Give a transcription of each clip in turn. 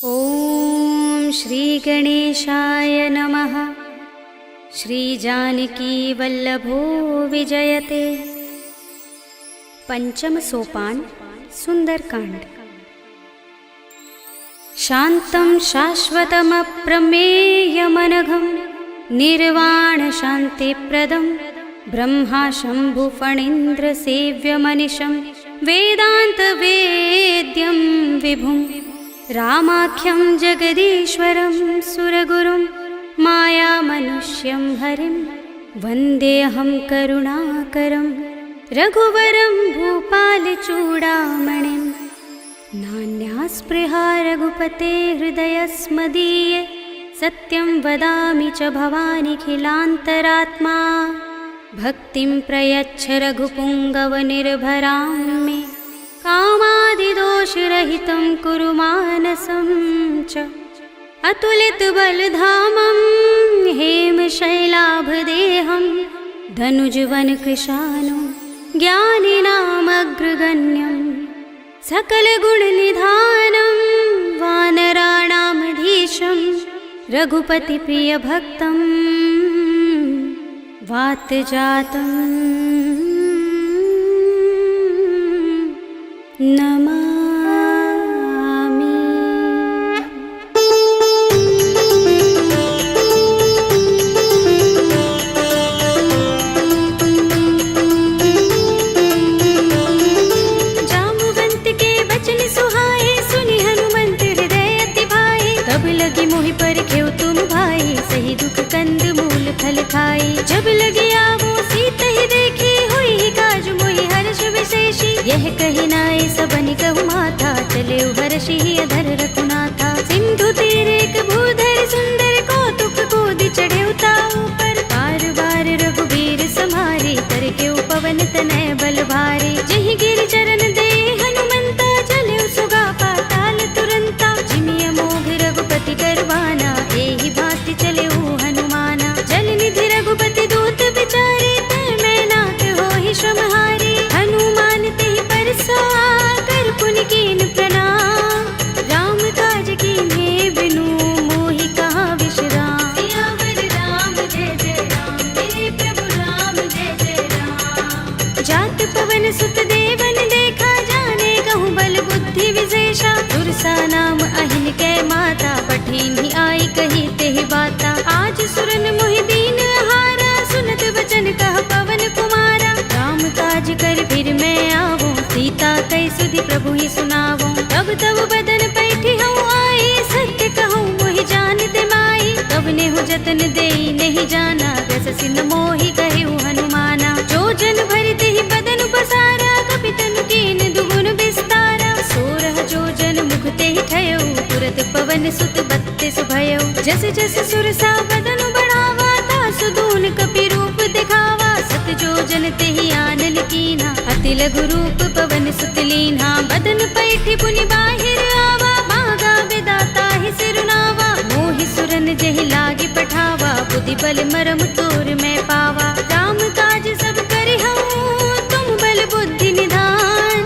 ॐ श्री गणेशाय नमः। श्री जानकी वल्लभो विजयते। पंचम सोपान सुंदरकांड। शांतं शाश्वतमप्रमेयमनघं निर्वाण शान्तिप्रदं ब्रह्मा शंभु फणीन्द्र सेव्यमनिशं वेदान्तवेद्यं विभुं रामाख्यं जगदीश्वरं सुरगुरुं मायामनुष्यं हरिं वन्देऽहं करुणाकरं रघुवरं भूपालचूडामणिं। नान्यास्पृहा रघुपते हृदयस्मदीये सत्यं वदामि च भवानिखिलान्तरात्मा। भक्तिं प्रयच्छ रघुपुङ्गवनिर्भरां मे कामादिदोषरहितं कुरु मानसं च। अतुलितबलधामं हेमशैलाभदेहं धनुजवनकृशानं ज्ञानिनामग्रगण्यं सकलगुणनिधानं वानराणामधीशं रघुपतिप्रियभक्तं वातजातं नमामि। जामुवंत के बचन सुहाए सुनि हनुमंत हृदय अति भाए। तब लगी मोहि परखेउ तुम भाई सही दुख कंद मूल फल खाई। जब लगी आवो सीत ही देखी हुई काज मोहि हर्ष विशेषी। यह कही नाय सबनि कहु माथा चले हर्षि अधर रघुनाथा। सिंधु तीरे एक भूधर सुंदर कौतुक कूदि चढ़े ताऊ पर। बार बार रघुबीर समारे करके पवन तनय बल भारी। जहि गिर चरण दे हनुमंता चले सुगा पाताल तुरंता। जिमिय मोघ रघुपति करवाना एहि भांति चले हनुमाना। जल निधि रघुपति दूत बिचारे तै मैं नाथ होहि श्रमहारी। हनुमान तेहि परसा कर पुनि कीन प्रणाम। राम काज कीन्हे बिनु मोहि कहाँ विश्राम। सियावर राम जय जय राम मेरे प्रभु राम जय जय राम। जात पवन सुत देवन देखा जाने कहूँ बल बुद्धि विशेषा। दुर्सा नाम अहिन कै माता पठिनी आई कही तेहि बाता। आज सुरन मोहि दीन हारा सुनत वचन कह पवन कुमारा। राम काज कर फिर मैं आवो सीता कई सुधि प्रभु ही सुनावो। तब तब बदन पैठी हूँ आई सत्य कहूँ मोहि जानते माई। तब ने हो जतन देई नहीं जाना गस सिन मोहि कहेउ हनुमाना। जो जन भरते ही बदन बसारा कपि तनु कीन दुगुन विस्तारा। सोरह जो जन मुखते ही ठयउ तुरत पवन सुत बत्तीस भयउ। जस जस सुरसा बदन बढ़ावा तासु दून कपि रूप दिखावा। सत जो जन तेहि आनन कीन्हा अति लघु रूप पवन सुत लीन्हा। बदन पैठी पुनि बाहिर आवा मागा विदाता ही सिरुनावा। मोहि सुरन जहि लागे पठावा बुद्धि बल मरम तोर मैं पावा। राम काज सब करि हूँ तुम बल बुद्धि निधान।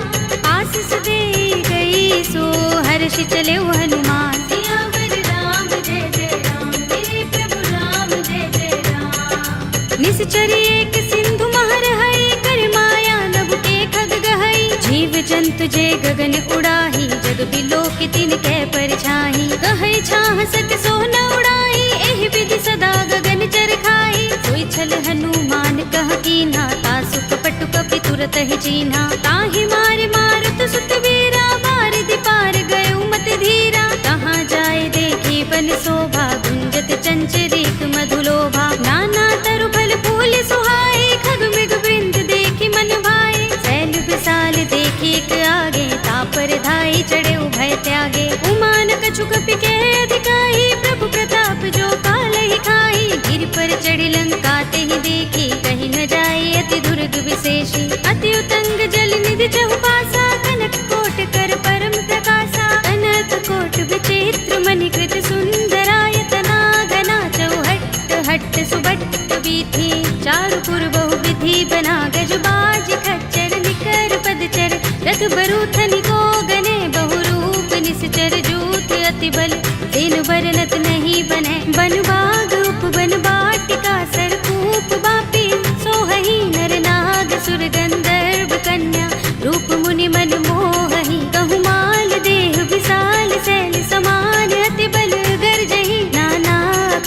आशीष दे गई सो हर्ष चले हनुमान। सियावर राम जय जय राम मेरे प्रभु राम जय जय राम। निश्चरी एक सिंधु महर हई कर माया नभ के खग गहई। जीव जंतु जे गगन उड़ाही जग बिलो के तिन कै परछाई। कहै छाह सक सो न उड़ाई एहि विधि सदा गगन चर खाई। सोई छल हनुमान कह कीन्हा तासु कपट कपि तुरत ही चीन्हा। ताहि मार मारुत सुत वीरा बारिधि पार गयो मत धीरा। कहाँ जाए देखी बन शोभा गुंजत चंचरीक मधुलोभा। नाना तरु फल फूल सुहाए खग मृग वृंद देखी मन भाए। शैल विशाल देखी एक आगे तापर धाई चढ़े भय त्यागे। उमान कछु कपि के अधिकाई प्रभु प्रताप जो काल ही खाई। गिर पर चढ़ी लंका तेहि देखी कहीं न जाए अति दुर्ग विशेषी। अति उतंग जल निधि चहुपासा कनक कोट कर परम प्रकाशा। कनक कोट विचित्र मणिकृत सुंदरायतना घना चौहट्ट हट्ट सुबट्ट बीथी। चारु पुर बहु विधि बना गज बाज खच्चर निकर पदचर। रथ बरूथनि को गने बहु रूप निश्चर। निश्चर जूथ अति बल तेन बरनत नहीं बने बन बाग उपवन बाटिका सरकूप बापी सोहही नर नाग सुर गंधर्व कन्या रूप मुनि मन मोहही कहु माल देह विशाल शैल समान अति बल गर्जही नाना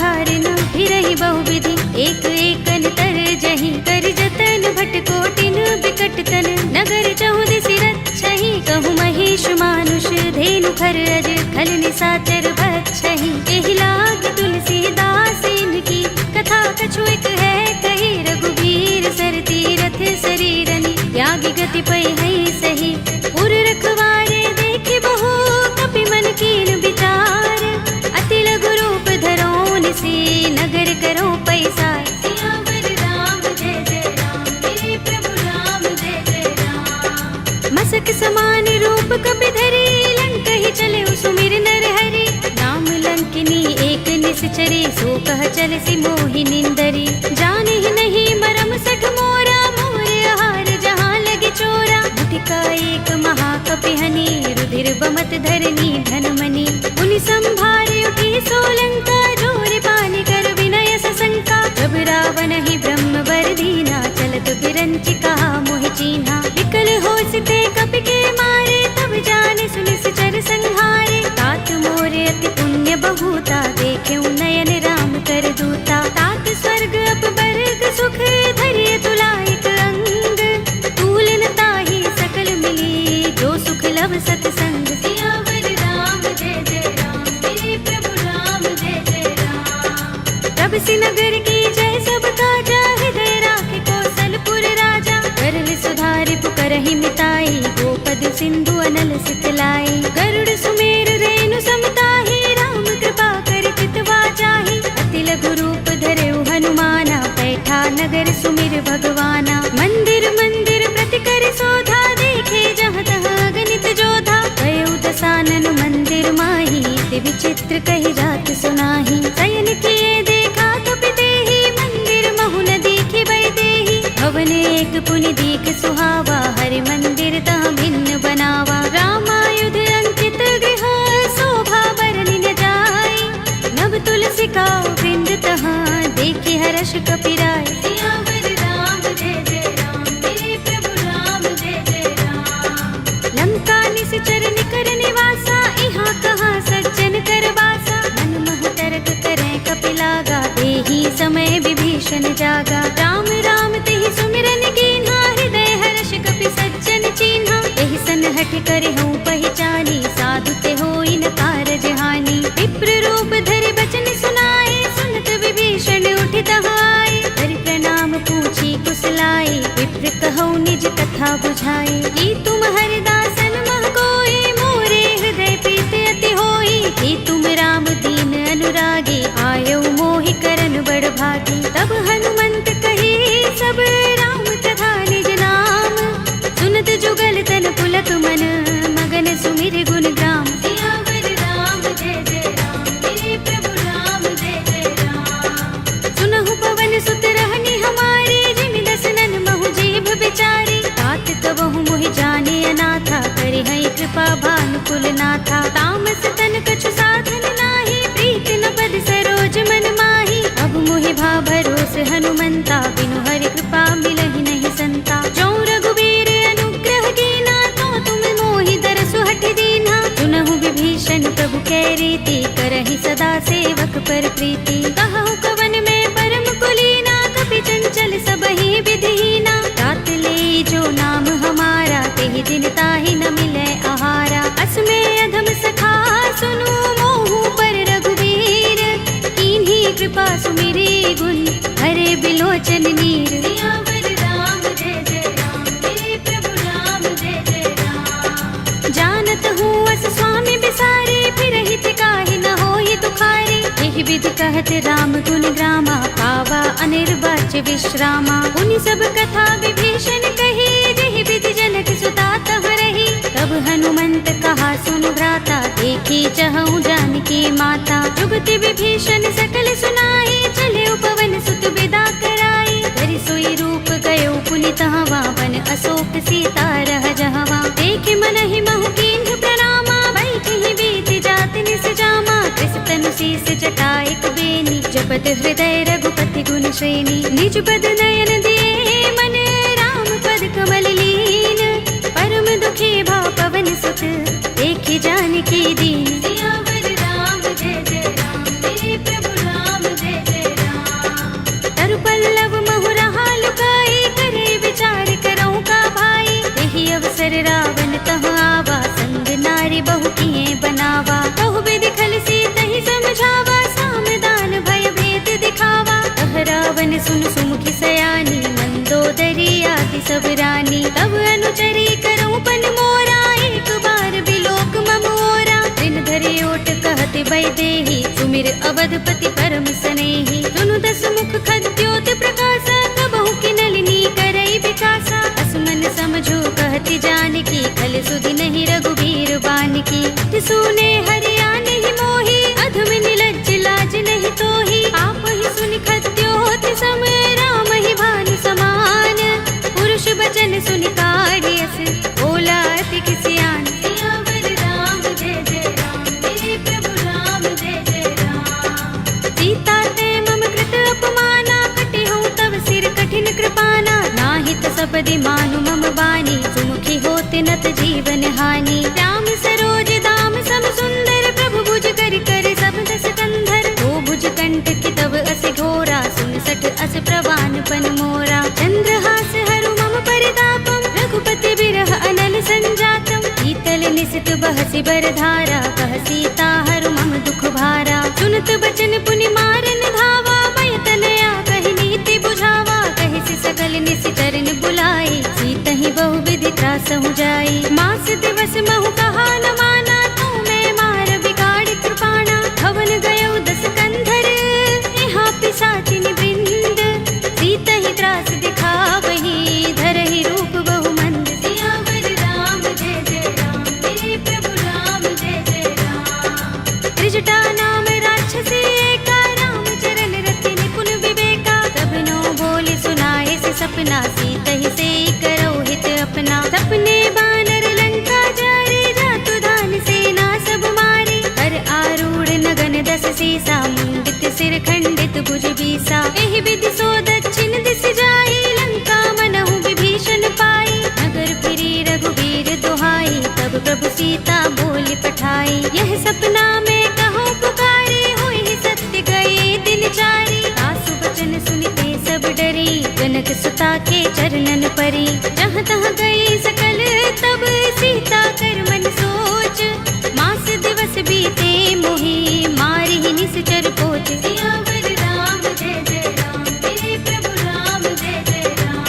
खारिन फिरहि बहुविधि एक एकन तर जही कर जतन भट कोटिन बिकट तन नगर चहुदिसि रक्षहि कहु महेश मानुष धेनु खर अज खल निसाचर भक्षहि एहि लाग तुलसीदास इनकी कथा कछु एक है कही रघुबीर सर तीरथ शरीरनि त्यागी गति पै है सही उर रखवारे देखे बहु कपि मन कीन विचार अति लघु रूप धरोन से नगर करो पैसा मसक समान रूप कपि धरे लंक ही चले सुमिर नर हरि नाम लंकिनी एक निश्चरे सो कह चल सी मोहि निंदरी जाने ही नहीं मरम सठ मोरा मोर आहार जहाँ लगे चोरा मुटिका एक महाकपि हनि रुधिर बमत धरनी धनमणि उनि संभारे उठी सोलंका जोर पानी कर विनय सशंका जब रावण ही ब्रह्म वर दीना चलत बिरंचि कहा मोहि चीन्हा विकल होसते कपि के मारे तब जाने सुनिस चर संहारे तात मोरे अति पुण्य बहुता देखे नयन राम कर दूता तात स्वर्ग अपवर्ग सुख धरिय तुलायक अंग तूलन ताहि सकल मिली जो सुख लभ सतसंग सियावर राम जय जय राम मेरे प्रभु राम जय जय राम तब से नगर की जय सब काजा हृदय राखे कौशलपुर राजा करल सुधारि पुकरहि मिताई गोपद सिंधु अनल सितलाई गरुड़ सुमेर रेणु समताहि राम कृपा कर चितवा जाहि अति लघु रूप धरेउ हनुमाना बैठा नगर सुमिर भगवाना मंदिर मंदिर प्रति कर शोधा देखे जहाँ तहाँ गणित जोधा गयो दसानन मंदिर माही ते विचित्र कही जात सुनाही शयन किए देखा कपि देहि मंदिर महु न दिखि वैदेही भवन एक पुनि दीख सुहावा हरि मंदिर तह भिन्न बनावा रामायुध अंकित गृह शोभा बरनि न जाय नव तुलसी का वृंद तहाँ देखे हर्ष कपिराय सियावर राम जय जय राम मेरे प्रभु राम जय जय राम लंका निश्चर निकर निवासा इहाँ कहाँ सज्जन कर वासा मन मोह तरक करे कपिलागा देहि समय विभीषण जागा राम राम तेहि सुमिरन कीन्हा हृदय हर्ष कपि सज्जन चीन्हा एहि सन हठ करे हूँ पहचानी साधु ते होई न कारज हानि विप्र रूप धरि बचन सुनाए सुनत विभीषण उठि तहाय हरि प्रणाम पूछी कुशलाई विप्र कहौ निज कथा बुझाई की तुम हरिदासन मह कोई मोरे हृदय प्रीत अति होई की तुम राम दीन अनुरागी आयो मोहि करन बड़ भागी तब हनुमंत कही सब राम तथा निज नाम सुनत जुगल तन पुलक मन मगन सुमिर गुण ग्राम सियावर राम जय जय राम मेरे प्रभु राम जय जय राम सुनहु पवन सुत रहनी हमारे जिमि दसनन महु जीभ बिचारी तात तबहु मोहि जाने अनाथा करे है कृपा भानुकुल नाथा तामस तन कछु साधन नाही प्रीत न पद सरोज मन माही अब मोहि भा भरोस हनुमंता बिनु हरि कृपा मिलहि नहीं संता जो रघुबीर अनुग्रह कीना तो तुम मोहि दरसु हठ दीना सुनहु विभीषण प्रभु कै रीति करहि सदा सेवक पर प्रीति कहु कवन में परम कुलीना कपि चंचल सबहि विधिहीना तात ले जो नाम हमारा तेहि दिन ताहि न मिलै आहारा अस्मे अधम सखा सुनु मोहु पर रघुबीर कीन्ही कृपा सुमिरी गुण हरे बिलोचन नीर सियावर राम जय जय राम मेरे प्रभु राम जय जय राम जानत हूँ अस स्वामी बिसारे फिर हित काहि न होई दुखारी एहि विधि कहत राम गुण ग्रामा पावा अनिर्वाच्य विश्रामा उनि सब कथा विभीषण कही जेहि विधि जनक सुता तह रही तब हनुमंत कहा सुनु भ्राता देखी चहु जानकी माता जुगति विभीषण सकल सुनाई चले पवन सुत विदा कराई हरि सोई रूप गयो पुनि तहवा वन अशोक सीता रह जहवा देख मन ही महु कीन्ह प्रणामा बैठि बीत शीस जटायक बेनी, जपत हृदय रघुपति गुण श्रेणी। निज पद नयन दिए मन, राम पद कमल लीन। परम दुखी भाव पवन सुत, देखि जानकी दीन। सियावर राम जय जय राम, मेरे प्रभु राम जय जय राम। तरु पल्लव महु रहा लुकाई, करे विचार करऊं का भाई। यही अवसर रावण तह आवा, संग नारी बहु किए बनावा। बहु विधि खल सीत ही समझावा, सामदान भय भेद दिखावा। तह रावण सुन सुमुखी सयानी, मंदोदरी आदि सब रानी। तब अनुचरी करऊं पन मोरा, एक बार बिलोक मम ओरा। दिन धरे ओट कहते वैदेही, सुमिर अवधपति परम सनेही। सुनु दस मुख खद्योत प्रकाशा, कबहु की नलिनी करई विकासा। असमन समझो कहती जानकी, खल सुधि नहीं रघुबीर बानकी। सुने हरिया नहीं मोही, अधम निलज्ज लाज नहीं तोही। आप ही सुनि खद्योत सम, राम ही भानु समान। पुरुष बचन सुनि काढ़ियस, बोला अति किसियान। सियावर राम जय जय राम, मेरे प्रभु राम जय जय राम। सीता ते मम कृत अपमाना, कटे हूँ तव सिर कठिन कृपाना। नाहित सपदि मानु मम बानी, सुमुखी होते नत जीवन हानि। राम सरोज दाम सम सुंदर, प्रभु भुज कर कर सब दस कंधर। दो भुज कंठ की तव अस घोरा, सुन सठ अस प्रवान पन मोरा। चंद्रहास हरु मम परितापम, रघुपति बिरह अनल संजातम। शीतल निसित बहसि बरधारा, कह सीता हरु मम दुख भारा। सुनत बचन पुनि मारन धावा, भय तनया कहि नीति बुझावा। कहि सि सकल निसि चरण बुलाई, सीत ही बहु विधि त्रासहु जाई। मास दिवस महु कहा न माना, तू मैं मार बिगाड़ कृपाणा। भवन गयो दस कंधर, यहाँ पिशाचिनी वृंद। सीत ही त्रास दिखावही, धरहि रूप बहु मंद। सियावर राम जय जय राम, मेरे प्रभु राम जय जय राम। त्रिजटा नाम राक्षसी एका, राम चरण रति निपुण विवेका। सबनो बोले सुनाए से सपना, सीत ही से करो हित अपना। सपने बानर लंका जारे, जातु दान सेना सब मारे। हर आरूढ़ नगन दस सीसा, मुंडित सिर खंडित भुज बीसा। एहि विधि सो दक्षिण दिस जाई, लंका मनहु विभीषण पाई। नगर फिरी रघुबीर दुहाई, तब प्रभु सीता बोली पठाई। यह सपना में कहो पुकारे, होई ही सत्य गए दिन चारी। आसु बचन सुनते सब डरी, जनक सुता के चरणन परी। जहाँ तहाँ गई सकल तब, सीता कर मन सोच। मास दिवस बीते मोही, मारी ही निश्चर पोच। सियावर राम जय जय राम, मेरे प्रभु राम जय जय राम।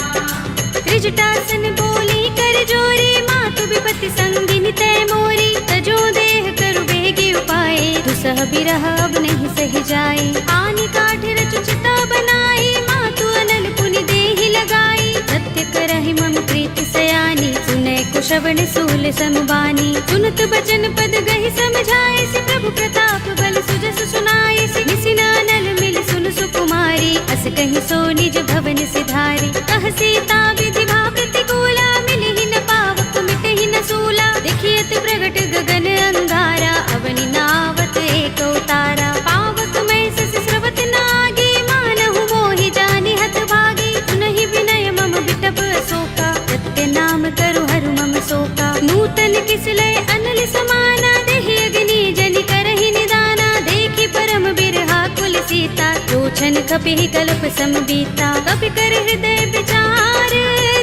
त्रिजटासन बोली कर जोरी, मातु विपति संगिनी तय मोरी। तजो देह करु बेगी उपाय, दुसह बिरह अब नहीं सही जाए। आनि काठ रचु चिता बनाई, मातु अनल पुनि देहि लगाई। सत्य करहि मम प्रीति सयानी, सुनै कुशवन सूल समबानी। सुनत बचन पद गहि समझाए, से प्रभु प्रताप बल सुजस सुनाए। से निसिनानल मिल सुन सुकुमारी, अस कहि सो निज भवन सिधारी। कह सीता विधि भाव प्रतिकूला, मिलहि न पावक मिटहि न सूला। देखियत प्रगट गगन अंगारा, अवनि नावत एक उतारा। पावक मैं सस स्रवत नागी, मानहु मोहि जानि हत भागी। सुनहि विनय मम बिटप अशोका, सत्य नाम करु हरु मम शोका। नूतन किसलय अनल समाना, देहि अग्नि जनि करहि निदाना। देखि परम बिरहा कुल सीता, लोचन कपि कल्प सम बीता। कपि कर हृदय विचार,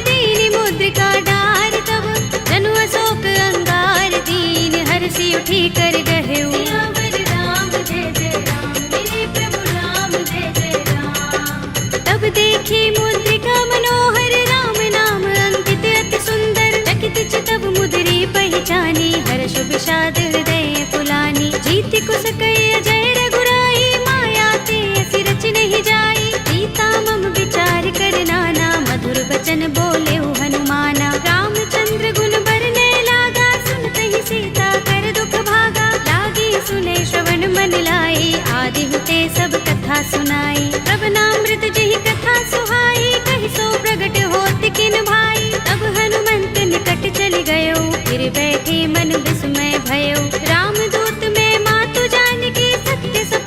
दीनि मुद्रिका डार। तब जनु अशोक अंगार, दीन हरषि उठी कर गहेउ। सियावर राम जय जय राम, मेरे प्रभु राम जय जय राम। तब देखी मुद्रिका मनोहर, राम नाम अंकित अति सुंदर। चकित चितव मुद्री पहचानी, हर्ष विषाद हृदय पुलानी। जीति कुस कई अजय रघुराई, माया ते असि रच नहीं जाई। सीता मम विचार कर नाना, मधुर बचन बोले हनुमाना। रामचंद्र गुण बरने लागा, सुनते ही सीता कर दुख भागा। लागी सुने श्रवण मन लाई, आदि हुते सब कथा सुनाई। प्रभनामृत जहि कथा सुहाई, कहि सो प्रगट होत किन भाई। तब हनुमंत निकट चल गयो, फिर बैठे मन विस्मय भयो। रामदूत में मातु जानकी, सत्य सब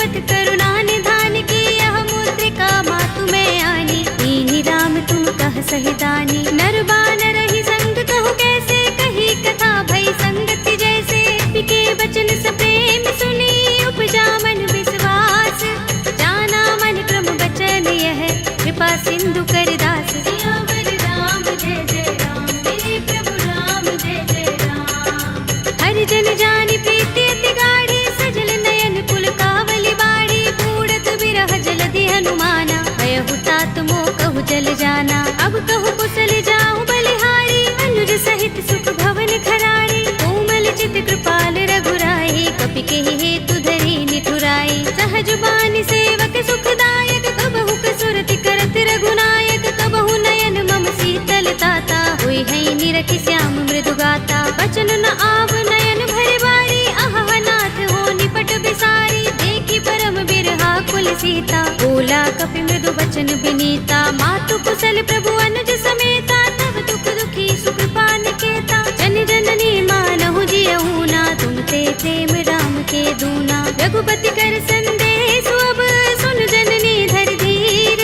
सीता, बोला कपि मृदु बचन विनीता। मातु कुशल प्रभु अनुज समेता, तब दुख दुखी सुकृपा निकेता। जन जननी मानहु जियहु ना, तुम ते प्रेम राम के दूना। रघुपति कर संदेश अब सुन जननी धर धीर,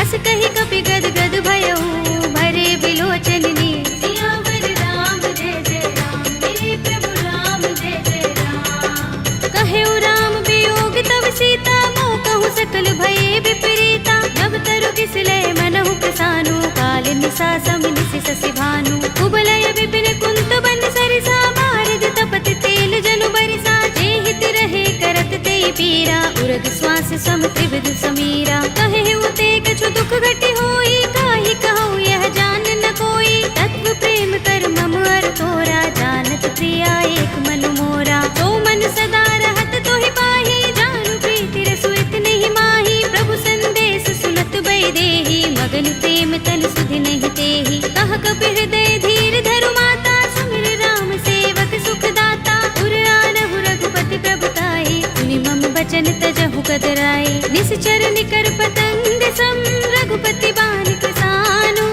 अस कहि कपि गद गद भयहु भरे बिलोचन नीर। सियावर राम जय जय राम, मेरे प्रभु राम जय जय राम। कहेउ राम वियोग तब सीता, मोह कहूँ सकल भये विपरीता। नव तरु किसलय मनहु प्रसानु, काल निसा समिनिसि शशि भानु। कुबलय विपिन कुंत बन सरिसा, बारद तपत तेल जनु बरिसा। जे हित रहे करत ते पीरा, उरग श्वास सम त्रिविध समीरा। कहेउ ते कछु दुख घटी होई, काहि कहूँ यह जान न कोई। तत्व प्रेम कर मम अर तोरा, जानत प्रिया एक मन मोरा। जो मन सदा रहत तोहि पाहि, जानु प्रीति रसु इतने माही। प्रभु संदेश सुनत बैदेही, मगन प्रेम तन सुधि नहीं तेहि। कह कपि हृदय धीर धरु माता, सुमिर राम सेवक सुख दाता। उर आनहु रघुपति प्रभुताई, सुनि मम बचन तजहु कदराई। निश्चर निकर पतंग सम, रघुपति बान किसानु।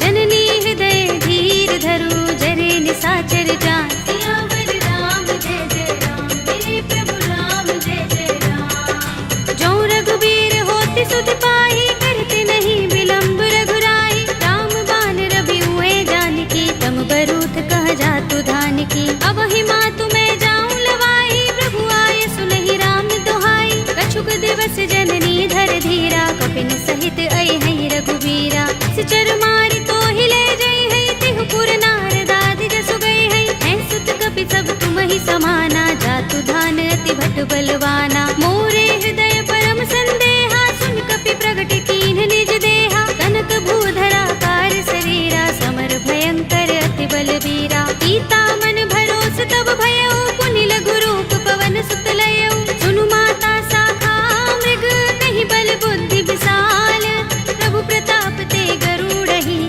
जननी हृदय धीर धरु, जरे निसाचर जान। सियावर राम जय जय राम, मेरे प्रभु राम जय जय राम। जो रघुबीर होति सुधि पाहि, करते नहीं विलम्ब रघुराई। राम बान रवि हुए जानकी, तम बरूथ कह जातु धानकी। अब ही मातु मैं जाऊं लवाई, प्रभु आए सुनहि राम दुहाई। कछुक दिवस जननी धर धीरा, कपिन सहित अइ हैं रघुबीरा। सिचर मारि तो हिले जई है, तिहु पुर नारदादि जसु गई है। हैं सुत कपि सब तुम ही समाना, जातु धान अति भट बलवाना। मोरे हृदय परम संदेहा, सुन कपि प्रगट कीन्ह निज देहा। कनक भूधरा कार शरीरा, समर भयंकर अति बलबीरा। सीता मन भरोस तब भयउ, पुनि लघु रूप पवन सुत लयउ। सुनु माता शाखा मृग, नहीं बल बुद्धि विशाल। प्रभु प्रताप ते गरुड़हि,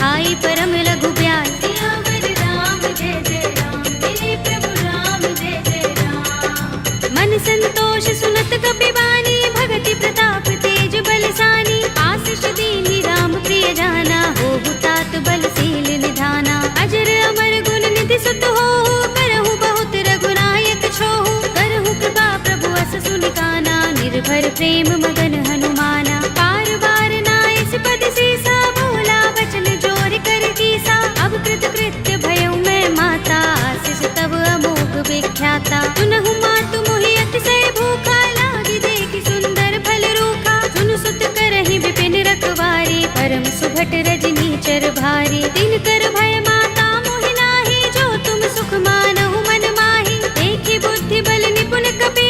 आई परम लघु ब्याल। सियावर राम जय जय राम, मेरे प्रभु राम जय जय राम। मन संतोष सुनत कपि बानी, भगति प्रताप तेज बलसानी। आशीष दीनी राम प्रिय जाना, होहु तात बलशील निधाना। अजर अमर गुण निधि सुत होहु, करहु बहुत रघुनायक छोहु। करहु कृपा प्रभु अस सुनि काना, निर्भर प्रेम मगन हनुमाना। बार बार नाइस पद सीसा, बोला बचन जोर कर कीसा। अब कृत कृत्य भयउ मैं माता, आशीष तब अमोघ विख्याता। सुनहु मातु मोहि अतिशय भूखा, लागी देखि सुंदर फल रूखा। सुन सुत करहि विपिन रखवारी, परम सुभट रजनी चर भारी। दिन कर भय माता मोहि नाही, जो तुम सुख मानहु मन माही। देखि बुद्धि बल निपुण कपि,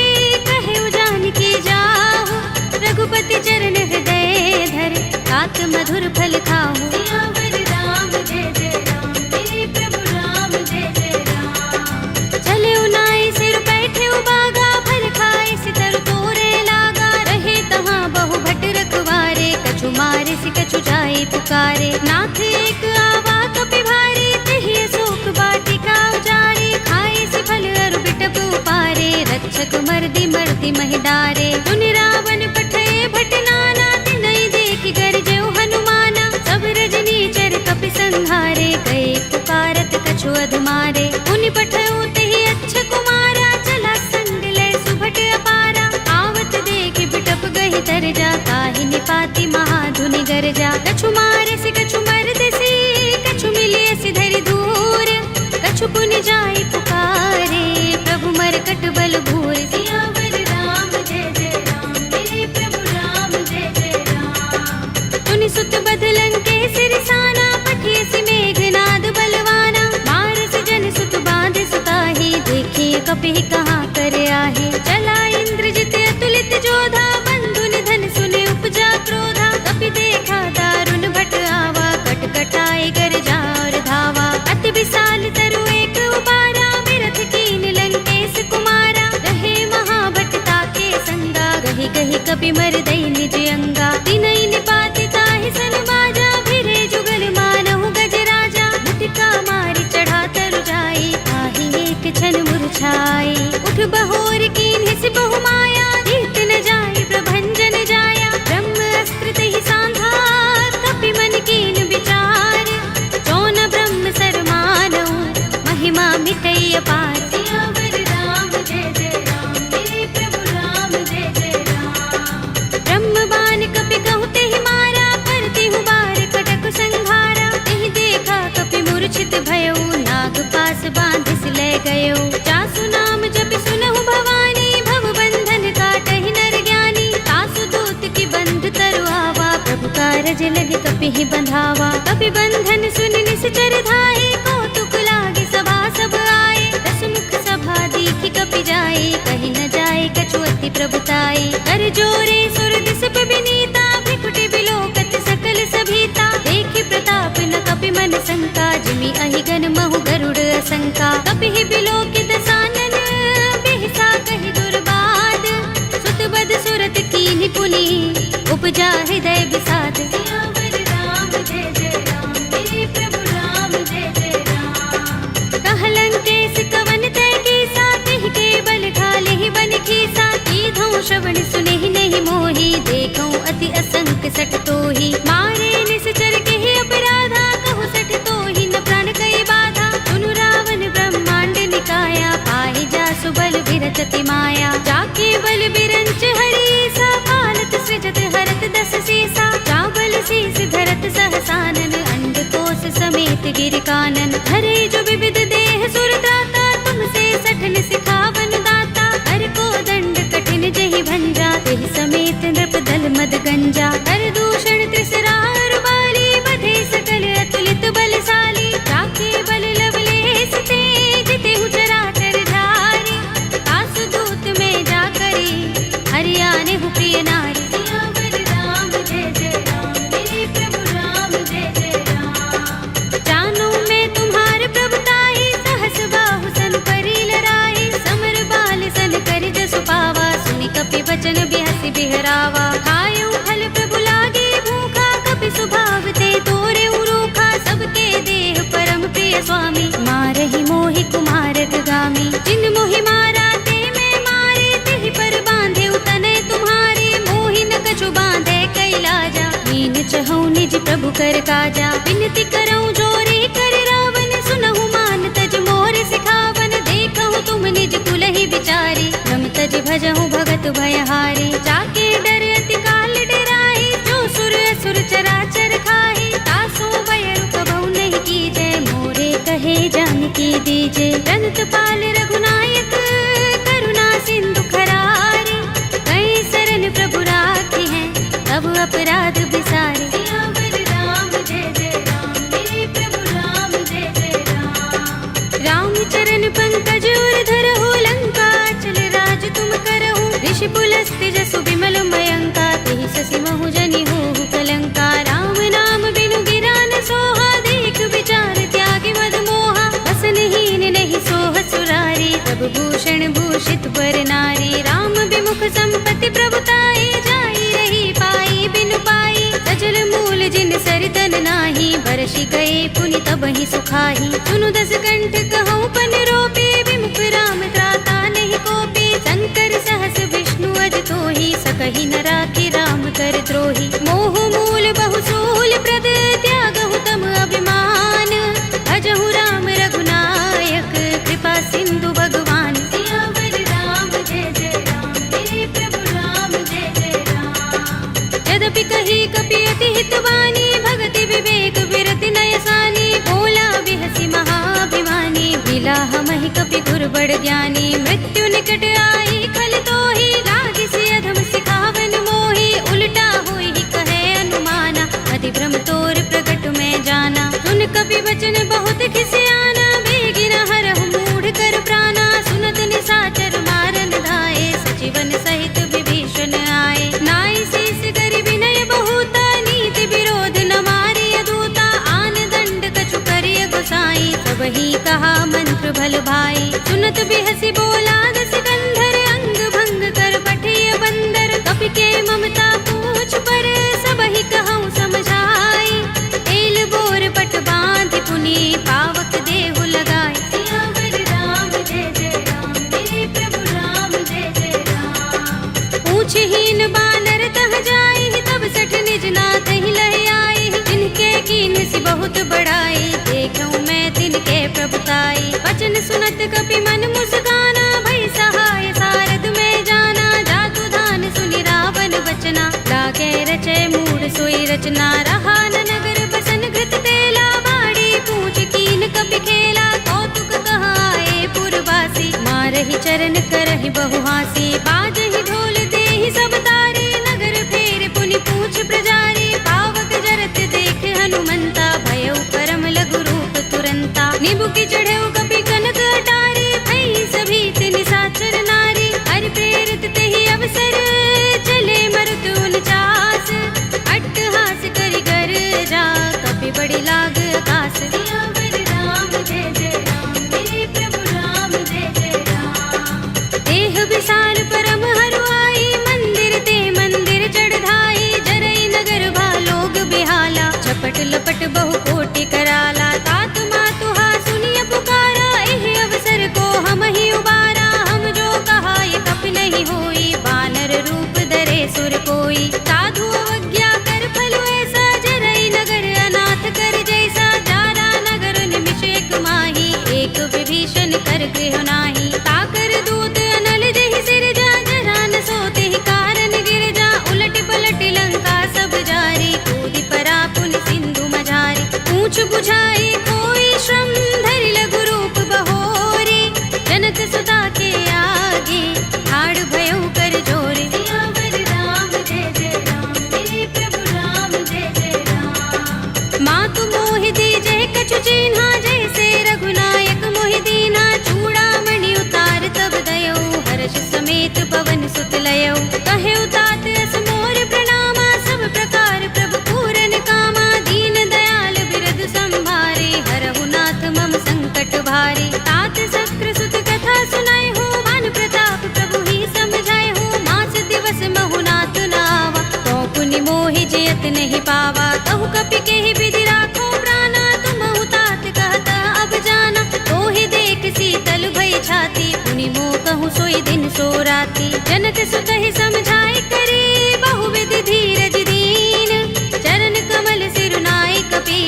कहेउ जानकी जाहु। रघुपति चरण हृदय धर, तात मधुर फल खाहु। सियावर राम जय जय राम, मेरे प्रभु राम जय जय राम। चले उनाई सिर बैठे बागा, फल खाए सितर तोरे लागा। रहे तहाँ बहु भट रखवारे, कछु मारे सि कछु जाए पुकारे। नाथ एक आवा कपि भारी, तेहि अशोक वाटिका उजारी। खाए सि फल अरु बिटप उपारे, रक्षक मर्दि मर्दि महि डारे। सुनि रावण पठय भट नाना, तिनहि देखि गरजउ हनुमाना। सब रजनी चर कपि संहारे, गए पुकारत कछु अधमारे। उनि पठउ तेहि अच्छ कुमारा, चला संग लय सुभट अपारा। आवत देखि बिटप गहि तरजा, ताहि निपाति महाधुनि गरजा। कछु मारे सि कछु मरदसि, कछु मिलिय सि धरि दूर। कछु पुनि जाई पुकारे, प्रभु मरकट बल भूर। सियावर राम जय जय राम, मेरे प्रभु राम जय जय राम। तुनि सुत बदलन के सिरसाना, पठिय सि मेघनाद बलवाना। मारस जन सुत बांध सुताहि, देखिए कपि कहाँ कर आहे। चला इंद्रजित अतुलित जोधा, बंधु निधन सुने उपजा क्रोधा। कपि देखा दारुण भट आवा, कट कटाए गरजा और धावा। अति विशाल तरु एक उबारा, बिरथ कीन लंकेश कुमारा। रहे महाभट ताके संगा, गहि गहि कपि मर दई निज अंगा। तिनहि निपाति ताहि सन बाजा, भिरे जुगल मानहु गजराजा। मुटिका मारि चढ़ा तरु जाई, ताहि एक क्षण मुरझाई। उठ बहोर कीन्हि सि बहु माया, जीत न जाई प्रभंजन जाई। लाज लगे कपि ही बंधावा। कपि बंधन सुन निश्चर धाये, कौतुक लागे सभा सब आए। दस मुख सभा दीखी कपि जाए, कहीं न जाए कछु अति प्रभुताई। कर जोरे सुर दिस पे विनीता, भृकुटि बिलोकत सकल सभीता। देखि प्रताप न कपि मन शंका, जिमि अहिगन महु गरुड़ असंका। कपि ही बिलोकित सानन, बिहसा कहि दुर्बाद। सुत बद सुरत कीन्हि पुनि, उपजा हृदय विषाद। सियावर राम जय जय राम, मेरे प्रभु राम जय जय राम। कहलंकेश कवन तै कीसा, तिहि के बल घाले ही बन खीसा। कीधौं श्रवण सुनेहि नहीं मोहि, देखौं अति असंख्य सठ तोहि। मारे निश्चर केहि अपराधा, कहु सठ तोहि न प्राण कई बाधा। सुनु रावण ब्रह्मांड निकाया, पाहि जासु बल विरचति माया। जाके बल बिरंच हरीसा, पालत सृजत हरत दस सीसा। चावल शीस धरत सहसानन, अंड कोस समेत गिर कानन। धरे जो विविध देह सुर त्राता, तुमसे सठन सिखावन दाता। हर को दंड कठिन जहि भंजा, तेहि समेत नृप दल मद गंजा। कर दूषण त्रिसरार बाली, बधे सकल अतुलित बलशाली। जाके बल लवलेस तेज, तेहु चराचर धारी। तासु दूत में जा करी, हरियाने हु प्रिय नारी। सियावर राम जय जय राम, मेरे प्रभु राम जय जय राम। जानू मैं तुम्हार प्रभुताई, सहस बाहु सन करी लड़ाई। समर बाल सन कर जसु पावा, सुनि कपि बचन बिहसि बिहरावा। खायऊ फल प्रभु लागे भूखा, कपि सुभाव ते तोरे उरूखा। सबके देह परम प्रिय स्वामी, मारहि मोहि कुमारक गामी। जिन मोहि मारा ते मैं मारे, तेहि पर बांधे तनय तुम्हारे। मोहि न कछु बांधे कैलाजा, मीन चहु निज प्रभु कर काजा। विनती करऊं जोरी कर रावण, सुनहु मान तज मोर सिखावन। देखहु तुम निज कुलहि बिचारी, रम तज भजहु भगत भयहारी। जाके डर अति काल डराई, जो सुर असुर चराचर खाई। तासु भय कबहु नहीं कीजय, मोरे कहे जानकी दीजे। रंत पाल रघुनायक, करुणा सिंधु खरारी। कई शरण प्रभु राखी हैं, तब अपराध बिसारे। सियावर राम जय जय राम, मेरे प्रभु राम जय जय राम। राम चरण पंकज उर धरहु, लंका चल राज तुम करहु। ऋषि पुलस्त्य जसु विमल मयंका, तेहि शशि महु जनि होहु कलंका। राम नाम बिनु गिरा न सोहा, देख विचार त्यागी मद मोहा। बसनहीन नहीं सोह सुरारी, तब भूषण भूषित बर नारी। राम विमुख संपत्ति प्रभुताई, जाई रही पाई बिनु पाई। सजल मूल जिन सरितन नाही, बरषि गए पुनि तबहि सुखाही। सुनु दस कंठ कहूँ पन रोपी, विमुख राम त्राता नहीं कोपी। शंकर सहस विष्णु अज तोहि, सकहि न राखि राम कर द्रोही। मोह मूल बहु सूल प्रद, त्यागहु तम अभिमान। भजहु राम रघुनायक, कृपा सिंधु भगवान। सियावर राम जय जय राम, मेरे प्रभु राम जय जय राम। यद्यपि कही कपि अति हितवानी, भगति विवेक विरति नय सानी। भोला बिहसि महाभिमानी, बिलाह महि कपि घुर बड़ ज्ञानी। मृत्यु निकट आई खल तोहि, लागिसि अधम सिखावन मोहि। उल्टा होई कहे अनुमाना, अति भ्रम तोर प्रगट में जाना। सुन कपि वचन बहुत खिसियाना, बेगिन हरहु मूढ़ कर प्राणा। सुनत निशाचर मारन धाये, सचिवन सहित विभीषण आए। नाई शीस करि विनय बहुता, नीति विरोध न मारिय दूता। आन दंड कछु करिय गोसाई, सबहि कहा मंत्र भल भाई। सुनत बिहसि बोला दस कंधर, अंग भंग कर पठिय बंदर। कपि के ममता पूछ पर, सबहि कहूँ समझाई। तेल बोर पट बांधि पुनि, पावक देहु लगाई। सियावर राम जय जय राम, मेरे प्रभु राम जय जय राम। पूछहीन बानर तह जाई, तब सठ निज नाथ ही लह आई। जिनके कीन सि बहुत बड़ाई, देखूं मैं तिनके प्रभुताई। वचन सुनत कपि मन मुस्काना, भई सहाय सारद में जाना। जातु धान सुनि रावण बचना, लागे रचे मूढ़ सोई रचना। रहा न नगर बसन घृत तेला, बाड़ी पूछ कीन कपि खेला। कौतुक कहाए पुरवासी, मारहि चरण करहि बहुहासी। बाजहि ढोल देहि सब तारी, नगर फेर पुनि पूछ प्रजारी। पावक जय की चढ़े कपि कनक अटारी भई सभी निशाचर नारी हरि प्रेरित ते ही अवसर चले मरुत 49 अट्टहास करि गर जा कपि बड़ी लाग आकाश सियावर राम जय जय राम मेरे प्रभु राम जय जय राम देह विशाल परम हरुआई मंदिर ते मंदिर चढ़ाई जरई नगर भालोग बेहाला झपट लपट बहु कोटि कराला तात मातु हा सुनिय पुकारा एहि अवसर को हम ही उबारा हम जो कहा ये कपि नहीं होई बानर रूप धरे सुर कोई साधु अवज्ञा कर फल ऐसा जरई नगर अनाथ कर जैसा जारा नगर निमिष एक माही एक विभीषण कर गृह नाही ताकर दूत अनल जहि सिर जा जरा न सोते ही कारण गिर जा उलट पलट लंका सब जारी कूदि परा पुनि सिंधु मझारी पूछ बुझाई कोई श्रम धरि लघु रूप बहोरी जनक सुता के आगे ठाड़ भयो कर जोरे सियावर राम जय जय राम मेरे प्रभु राम जय जय राम मातु मोहि दीजहि कछु चिन्हा जैसे रघुनायक मोहि दीना चूड़ामणि उतार तब दयो हर्ष समेत पवन सुत लयो कहे उतात अस मोर प्रणामा सब प्रकार प्रभु पूरन कामा दीन दयाल बिरद संभारे हरहु नाथ मम संकट भारे तात शक्र सुत कथा सुनाए हो मान प्रताप प्रभु ही समझाए हो मास दिवस महु नाथ नावा तो पुनि मोहि जयत नहीं पावा कहु कपि के ही विधि राखो प्राणा तुम तात कहता अब जाना तो ही देख शीतल भई छाती पुनि मोह कहूँ सोई दिन सो राती जनक सुत ही समझाए करे बहुविध धीरज दीन चरण कमल सिरुनाई कपि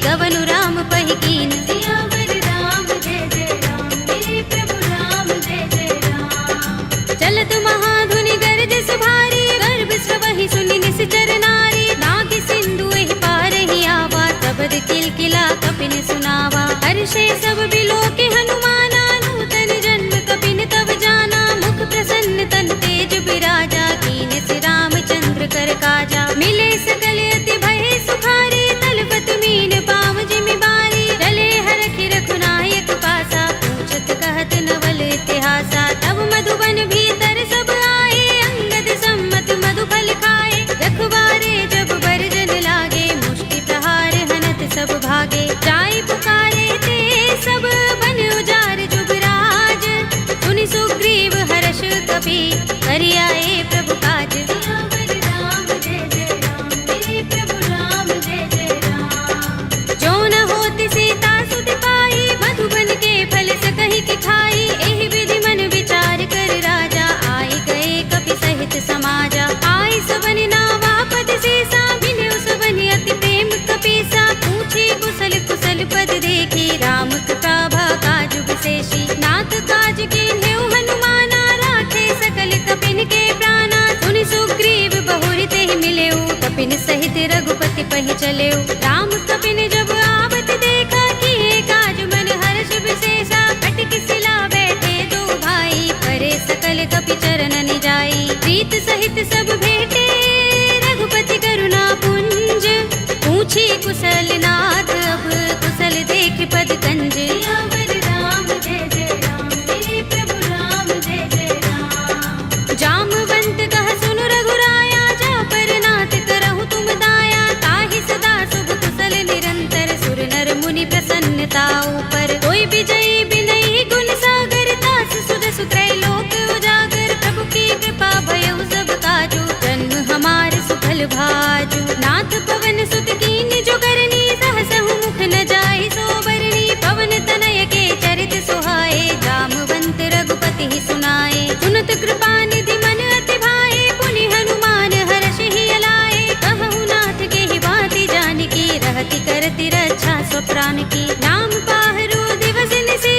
गवनु राम पहि कीन सियावर राम जय जय राम मेरे प्रभु राम जय जय राम चलत महाधुनि गरज सुभारी गर्भ स्रवहि सुनि निश्चर नारी नाग सिंधु एहि पार ही आवा तबद किलकिला कपिन सुनावा हर्षे सब बिलोके हनुमाना नूतन जन्म कपिन तब जाना मुख प्रसन्न तन तेज बिराजा कीन से रामचंद्र कर काजा मिले सकल अति भय सुखारी तलपत मीन पाव जिमि बारी रले हरखि रघुनायक पासा पूछत कहत नवल इतिहासा तब मधुबन भीतर सब आए अंगद सम्मत मधुफल खाए रखवारे जब बरजन लागे मुष्टि प्रहार हनत सब भागे जाय पुकारे ते सब बन उजार जुबराज सुनि सुग्रीव हर्ष कपि करि आए प्रभु काज सियावर राम जय जय राम मेरे प्रभु राम जय जय राम जो न होति सीता सुत पाई मधुबन के फल सकहि के खाई एहि विधि मन विचार कर राजा आए गए कपि सहित समाजा आए सबन नावा पद सीसा मिले सबन अति प्रेम कपीसा पूछे कुशल कुशल पद देखी राम कृपा काज विशेषी नाथ काज कीन्हे हनुमाना राखे सकल कपिन के प्राणा सुनि सुग्रीव बहुरि तेहि मिलेउ कपिन सहित रघुपति पहि चलेउ राम कपिन जब आवत देखा किए काज मन हर्ष विशेषा कटक सिला बैठे दो भाई परे सकल कपि चरण निजाई प्रीत सहित सब भेटे रघुपति करुणा पुंज पूछी कुशल नाथ अब कुशल देख पद कंज सियावर राम जय जय राम मेरे प्रभु राम जय जय राम जामवंत कह सुनु रघुराया जा पर नाथ करहु तुम दाया ताहि सदा शुभ कुशल निरंतर सुर नर मुनि प्रसन्नता ऊपर कोई विजयी बिनई गुण सागर दास सुध सुत्रैलोक उजागर प्रभु की कृपा भयउ सब काजू जन्म हमार सुफल भाजू नाथ पवन सुत कीन जो करनी सहसहु मुख न जाय सो बरनी पवन तनय के चरित सुहाए जामवंत रघुपति ही सुनाए सुनत कृपा निधि मन अति भाए पुनि हनुमान हर्ष ही अलाए कहु नाथ के ही बाति जानकी रहति करति रक्षा स्वप्रान की नाम पाहरो दिवस निशि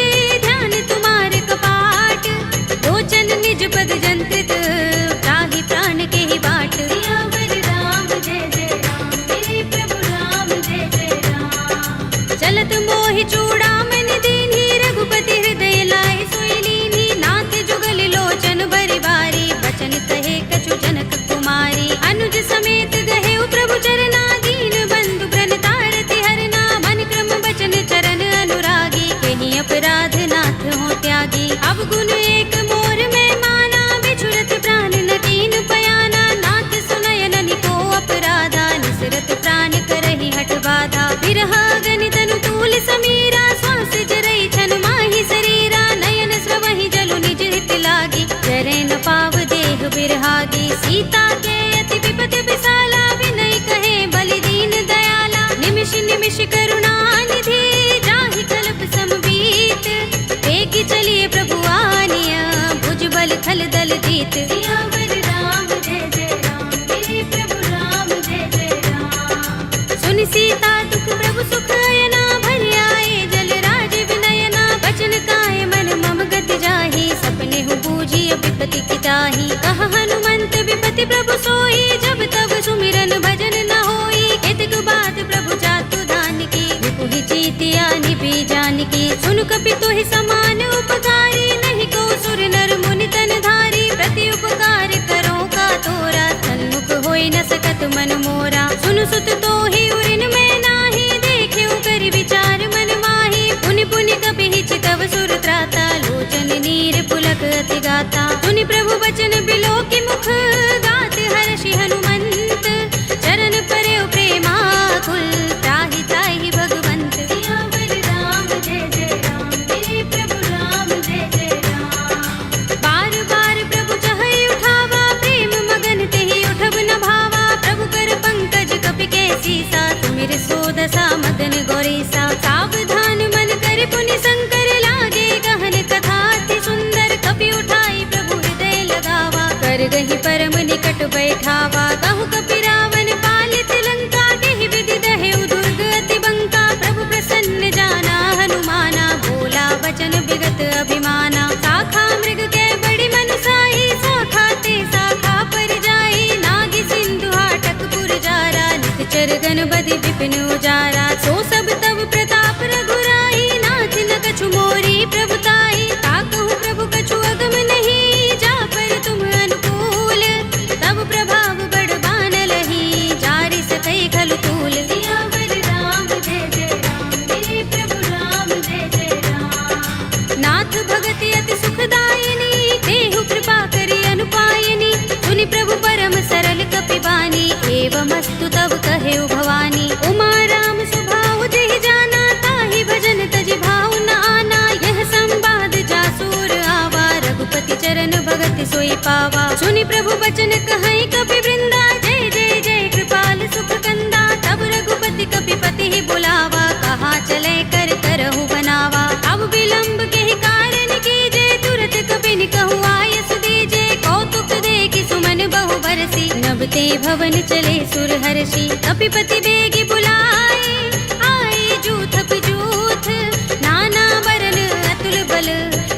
ध्यान तुम्हारे कपाट लोचन निज पद जंत्रित ताहि प्राण के ही बाट सियावर राम जय जय राम मेरे प्रभु राम जय जय राम चलत मोहि चूड़ामणि दीन्ही रघुपति हृदय लाए सोई लीन्ही नाथ जुगल लोचन बरि बारी बचन कहे कछु जनक कुमारी अनुज समेत गहे प्रभु चरना दीन बंधु प्रण तारति हरना मन क्रम बचन चरण अनुरागी कही सीता के अति विपद विसाला, विनय कहे बलि दीन दयाला। निमिष निमिष करुणा निधि, जाहि कल्प समबीत। एक चलिए प्रभु आनिया, भुज बल थल दल जीत। सियावर राम जय जय राम, मेरे प्रभु राम जय जय राम। सुन सीता दुख प्रभु सुख अयना, भल आए जल राज विनयना। बचन काय मन मम गति जाहि, सपने हु बूझी विपति की ताहि। कहा हनुमंत विपति प्रभु सोई, जब तब सुमिरन भजन न होई। केतक बात प्रभु जातु दान की, विपुहि चीतिया निपि जान की। सुन कपि तोहि समान उपकारी, नहीं को सुर नर मुनि तन धारी। प्रति उपकार करो का तोरा, सन्मुख होई न सकत मन मोरा। सुन सुत तोहि उरिन में नाही, देखे कर विचार मन माही। पुनि पुनि कपि चितव सुर त्राता, लोचन नीर पुलक अति गाता। सुनि प्रभु बचन बिलो की मुख, गात हर्षि हनुमंत। चरण परे प्रेमाकुल, त्राहि त्राहि भगवंत। सियावर राम जय जय राम, मेरे प्रभु राम जय जय राम। बार बार प्रभु चहई उठावा, प्रेम मगन तेहि उठब न भावा। प्रभु कर पंकज कपि के सीसा, सुमिर सोदसा मदन गौरीसा। सावधान मन कर पुनि शंकर, लागे गहन कथा अति सुंदर। कपि उठाई प्रभु हृदय लगावा, कर गहि परम निकट बैठावा। कहु कपि रावण पालित लंका, केहि विधि दहेउ दुर्ग अति बंका। प्रभु प्रसन्न जाना हनुमाना, बोला बचन विगत अभिमाना। शाखा मृग के बड़ी मनसाही, शाखा ते शाखा पर जाई। नागी सिंधु हाटक पुर जारा, निकचर गन बदि विपिन उजारा। सो सब तब प्रताप रघुराई, नाथ न कछु मोरी प्रभुताई। ताकहु प्रभु कछु अगम नहीं, जा पर तुम अनुकूल। तब प्रभाव बड़ बान लही, जारि सकै खलु तूल। सियावर राम जय जय राम, मेरे प्रभु राम जय जय राम। नाथ भगति अति सुखदायिनी, देहु कृपा करि अनुपायिनी। सुनि प्रभु परम सरल कपि बानी, एवमस्तु तब कहेउ भवानी। उमा राम स्वभाव जेहि जाना, ताहि भजन तजि भाव न आना। यह संवाद जासुर आवा, रघुपति चरण भगति सोई पावा। सुनि प्रभु बचन कहई कपि वृंदा, जय जय जय कृपाल सुख कंदा। तब रघुपति कपि पति ही बुलावा, कहा चले कर करहु बनावा। अब विलंब के कारण कीजे, तुरत कपि कहु आयस दीजे। कौतुक देखि सुमन बहु बरसी, नभते भवन चले सुर हर्षि। कपिपति बेगी बुलाए, आए जूथ जूथ। नाना वरन अतुल बल,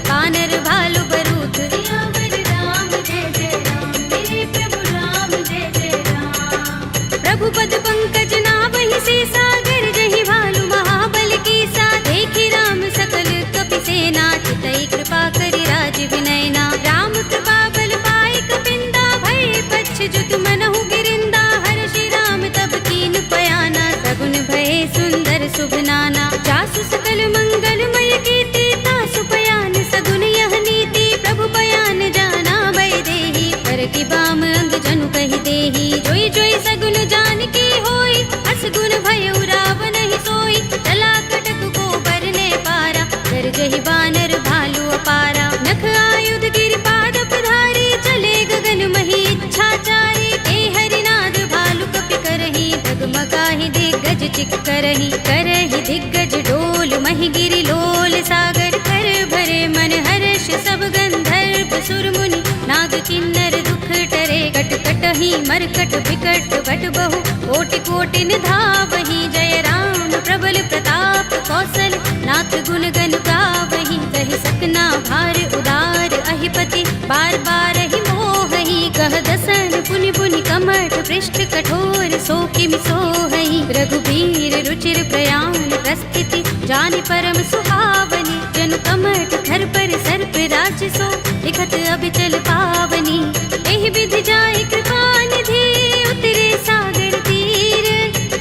कानर भालु बरूथ। सियावर राम जय जय राम, मेरे प्रभु राम जय जय राम। प्रभु पद पंकज नावहि सीसा, गरजहि भालु महाबल कीसा। देखि राम सकल कपि सेना, चितई कृपा करि राज विनयना। राम कृपा बल पाई कपिंदा, भय पच्छ जुत मनहु गिरिंदा। हर्षि राम तब कीन पयाना, सगुन भय सुंदर शुभ नाना। जासु सकल मंगलमय कीर्ति, तासु पयान सगुन यह नीति। प्रभु पयान जाना भय देहि, पर की बाम अंग जनु कहि देहि। जोई जोई सगुन जान की होई, असगुन भय रावण ही सोई। चला कटक को बरने पारा, गरजहि बानर भालु अपारा। नख आयुध गिरि पाद पधारी, चले गगन मही इच्छाचारी। ते हरिनाद भालु कपि करहि, डगमगाहि दिग्गज चिक करहि। करहि दिग्गज डोल, महि गिरि लोल सागर। कर भरे मन हर्ष सब गंधर्व सुर मुनि, नाग किन्नर दुख टरे। कट कटहि मरकट बिकट बट बहु, कोटि कोटि निधावहि। जय राम प्रबल प्रताप कौशल, नाथ गुण गन गावहि। कहि सकना भार उदार अहिपति, बार बार ही मोहहि। कह दसन पुनि पुनि कमठ, पृष्ठ कठोर सो किमि सोहहि। रघुबीर रुचिर प्रयाण प्रस्थिति, जानि परम सुहावनी। जनु कमठ धर पर सर्प राज सो, लिखत अबिचल पावनी। एहि विधि जाय कृपा निधि, उतरे सागर तीर।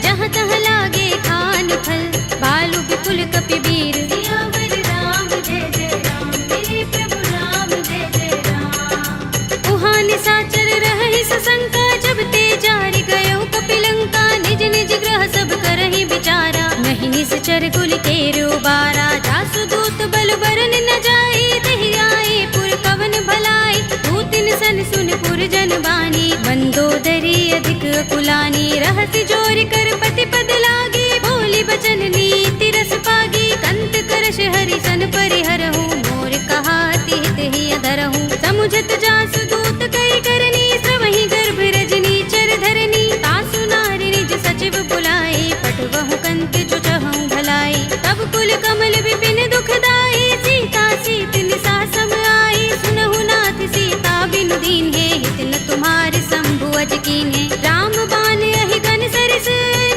जहाँ तहाँ लागे खान फल, भालु विपुल कपि वीर। सियावर राम जय जय राम, मेरे प्रभु राम जय जय राम। उहाँ निशाचर रहहि सशंका, जब ते जारि गयो कपिलंका। निज निज ग्रह सब करहि विचारा, नहीं निश्चर कुल केरो बारा। जासु दूत बल बरन न जाई, तेहि आए पुर कवन भलाई। दूतिन सन सुनपुर जन बानी, मंदोदरी अधिक कुलानी, रहसि जोर कर पति पद लागी, बोली बचन नीति रस पागी, कंत करश हरि सन परिहरहु, मोर कहा हित ही अधरहु, समुझत जासु दूत कई करनी, श्रवहि गर्भ रजनी चर धरनी, तासु नारी निज सचिव बुलाए, पठवहु कंत जो चहु भलाई, तब कुल कमल विपिन दुखदाई, सीता सीत निसा सम आई, सुनहु नाथ सीता बिनु दीन है, हित न तुम्हारे शंभु अज कीन है, राम बान अहि गन सरिस,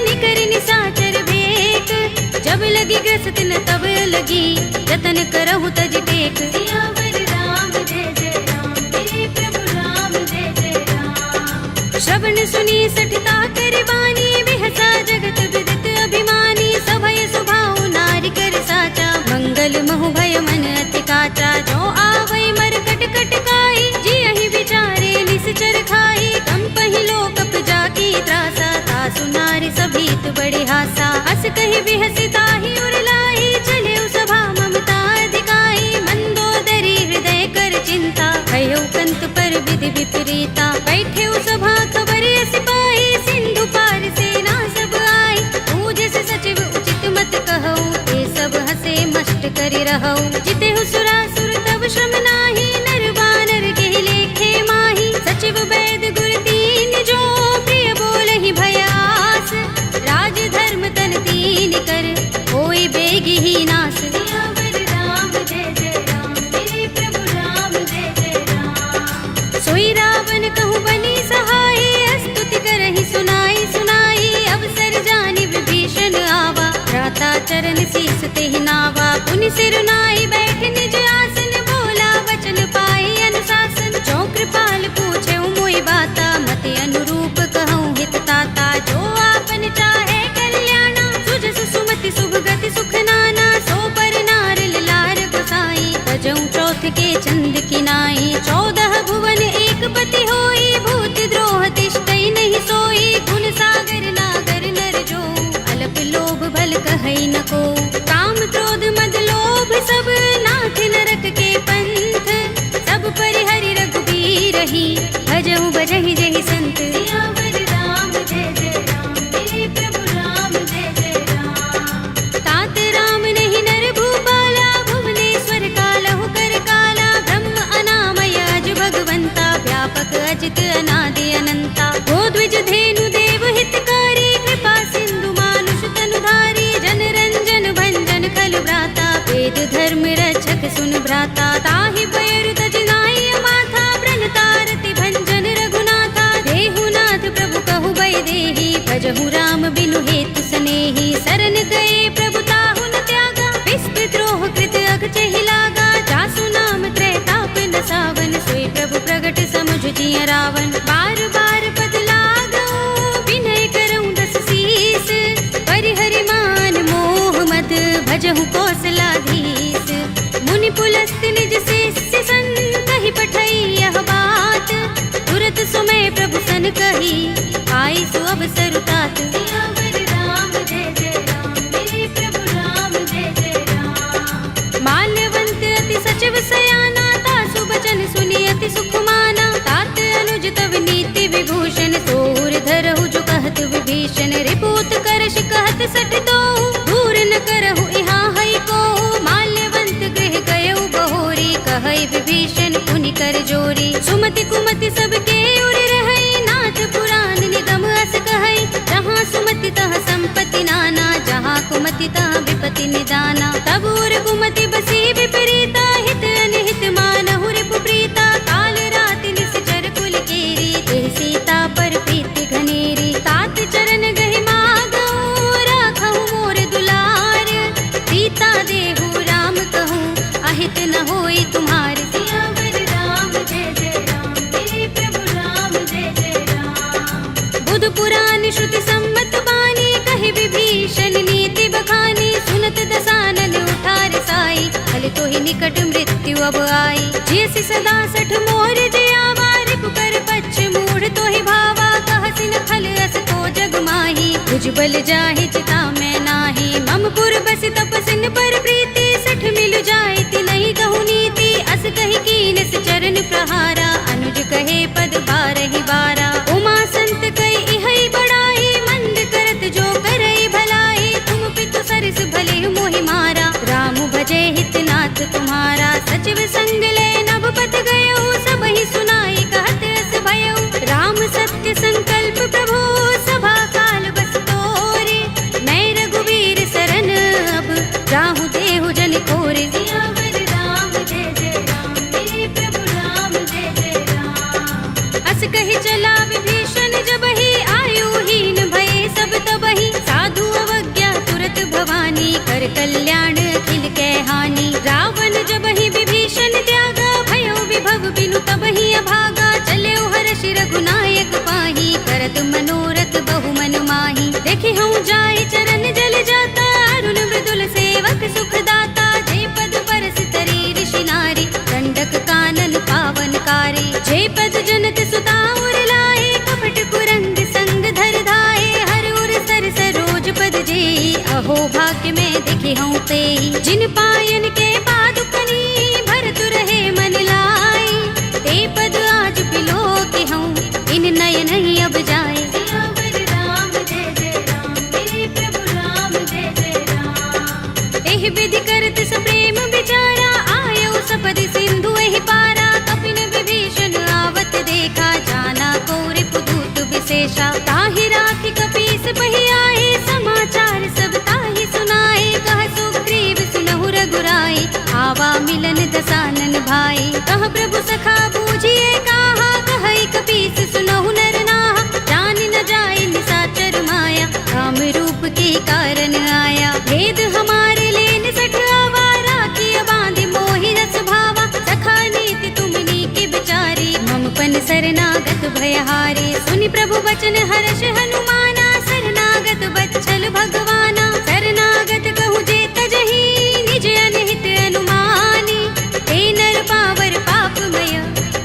निकर निसाचर भेक, जब लगी ग्रस्त न तब लगी, जतन करहु तज टेक, सियावर राम जय जय राम, मेरे प्रभु राम जय जय राम। श्रवण सुनी सठता कर बानी, बिहसा जगत विदित अभिमानी, सभय सुभाव नारी कर साचा, मंगल महु भय मन अति काचा, जो आवै मरकट कटकाई, जियहि विचारे निश्चर खाई, कंपहि लोक जाकी त्रासा, तासु नारी सभीत बड़े हासा, हस कहि बिहसि ताहि उरलाई, चले सभा ममता अधिकाई, मंदोदरी हृदय कर चिंता, भयो कंत पर विधि विपरीता, बैठे सभा खबर सिपाही, सिंधु पार सेना सब आई, पूजे से सचिव उचित मत कहऊ, ते सब हसे मष्ट करि रहऊ, जिते सुरासुर तब श्रम नाही, नर बानर के लेखे माही, सचिव वैद गुर दीन जो, प्रिय बोलहि भयास, राज धर्म तन दीन कर, होई बेगी ही नास, सियावर राम जय जय राम, मेरे प्रभु राम जय जय राम। सोई रावण कहूँ बनी सहाय, स्तुति करहि सुनाई सुनाई, अवसर जानि विभीषण आवा, भ्राता चरण शीस तेहि नावा, पुनि सिर नाई बैठ निज आसन, बोला वचन पाए अनुशासन, जो कृपाल पूछे मोहि बाता, मति अनुरूप कहूँ हित ताता, जो आपन चाहे कल्याणा, सुजस सुमति शुभ गति सुख नाना, सो पर नार लार गोसाई, तजऊ चौथ के चंद किनाई, 14 भुवन एक पति होई, भूत द्रोह तिष्ठई नहीं सोई, गुण सागर नागर नर जो, अल्प लोभ भल कहई न को, काम क्रोध मद लोभ सब, नाथ नरक के पंथ, सब परिहरि रघुबीर ही, भजहु भजहि जहि संत, सियावर राम जय जय राम, मेरे प्रभु राम जय जय राम। तात राम नहीं नर भूपाला, भुवनेश्वर कालहु कर काला, ब्रह्म अनामय अज भगवंता, व्यापक अजित अनादि अनंता, गोद्विज धेनु देव हितकारी, कृपा सिंधु मानुष तनुधारी, जन रंजन भंजन खल भ्राता, वेद धर्म रक्षक सुन भ्राता, ताहि भयरु तजनाय माथा, प्रण तारति भंजन रघुनाथा, देहुनाथ प्रभु कहु भय देहि, भजहु राम बिनु हेतु सनेहि, सरन गए प्रभु ताहु न त्यागा, विस्तृत द्रोह कृत अगचहि लागा, जासु नाम त्रैताप न सावन, सोई प्रभु प्रगट समुझ जिय रावण, बार बार पद लागऊ, विनय करऊँ दस शीस, परिहरि मान मोह मद, भजहु कौशलाधीश, मुनि पुलस्त निज शिष्य सन, कहि पठई यह बात, तुरत सुमय प्रभु सन कही, आई सु अवसर तात, सियावर राम जय जय राम, मेरे प्रभु राम जय जय राम। माल्यवंत अति सचिव सयाना, तासु बचन सुनि अति सुख माना, तात अनुज तव नीति विभूषण, तोर धरहु जो कहत विभीषण, रिपुत करश कहत सठ दो, दूर न करहु इहाँ हई को, माल्यवंत गृह गयउ बहोरी, कहई विभीषण पुनि कर जोरी, सुमति कुमति सबके उर रहई, नाथ पुराण निगम अस कहई, जहाँ सुमति तहाँ संपत्ति नाना, जहाँ कुमति तहाँ विपत्ति निदाना, तब उर कुमति बसी विपरीता, हित अनहित मानहु रिपु प्रीता, काल रात निश्चर कुल केरी, तेहि सीता पर प्रीति घनेरी, तात चरण गहि मागऊ, राखहु मोर दुलार, सीता देहु राम कहूँ, अहित न होई तुम्हार, सियावर राम जय जय राम, मेरे प्रभु राम जय जय राम। बुध पुराण श्रुति सम्मत बानी, कहि विभीषण नीति बखानी, सुनत दसानन उठार साई, हल तो ही निकट मृत्यु अब आई, जैसी सदा सठ मोर जयावा, रिपु कर पच्छ मूढ़ तो ही भावा, कहसि न खल अस को जग माही, भुजबल जाहि चिता मैं नाही, मम पुर बसि तपसिन पर प्रीति, सठ मिल जाए ति नहीं कहु नीति, अस कहि कीन चरण प्रहारा, अनुज कहे पद बारहि बारा। उमा संत कई इहै बड़ाई, मंद करत जो करई भलाई। तुम पितु सरस भले मोहि मारा, राम भजे हितनाथ तुम्हारा। सचिव संग ले नभ पत गयो, सबहि सुनाई कहत अस भयो। राम सत्य संकल्प प्रभु, सभा काल बस तोरे। मैं रघुवीर सरन अब, जाहु देहु जन कोरे। सियावर राम जय जय राम, मेरे प्रभु राम जय जय राम। अस कहि चला विभीषण जबहि, आयुहीन भये सब तबहि। साधु अवज्ञा तुरत भवानी, कर कल्याण अखिल कै हानि। रावण जबहि विभीषण त्यागा, भयो विभव बिनु तबहि अभागा। चल्यो हर्षि रघुनायक पाहि, करत मनोरथ बहु मन माहि। देखि हूँ जाय चरण जल जाता, अरुण मृदुल सेवक सुख दाता। जे पद परस तरी ऋषि नारी, दंडक कानन पावनकारी। जे पद जनक सुता उर लाए, कपट कुरंग संग धर धाये। हर उर सर सरोज पद जेई, अहो भाग्य में देखि हूँ तेई। जिन पायन के पादुकनी, भरत रहे मन लाई। ते पद आज बिलो के हूँ, इन नयन ही अब जाए। सियावर राम जय जय राम, मेरे प्रभु राम जय जय राम। एहि विधि करत सप्रेम विचारा, आयो सपदि सिंधु एहि पारा। कपिन विभीषण आवत देखा, जाना कोरि पुदूत विशेषा। ताहि राखि कपीस बहि आए, समाचार सब ताहि सुनाए। कह सुग्रीव सुनहु रघुराई, आवा मिलन दसानन भाई। कह प्रभु सखा बूझिए कहा, कहई कपीस सुनहु नर नाहा। जान न जाय निशाचर माया, काम रूप के कारण आया। भेद हमारे लेन सठ आवारा, किया बांधि मोहि रस भावा। सखा नीति तुमनी के बिचारी, मम पन शरणागत भयहारी। सुनि प्रभु बचन हर्ष हनुमाना, शरणागत बच्चल भगवाना। शरणागत कहूँ जे तजहि, निज अनहित अनुमानी। हे नर पावर पापमय,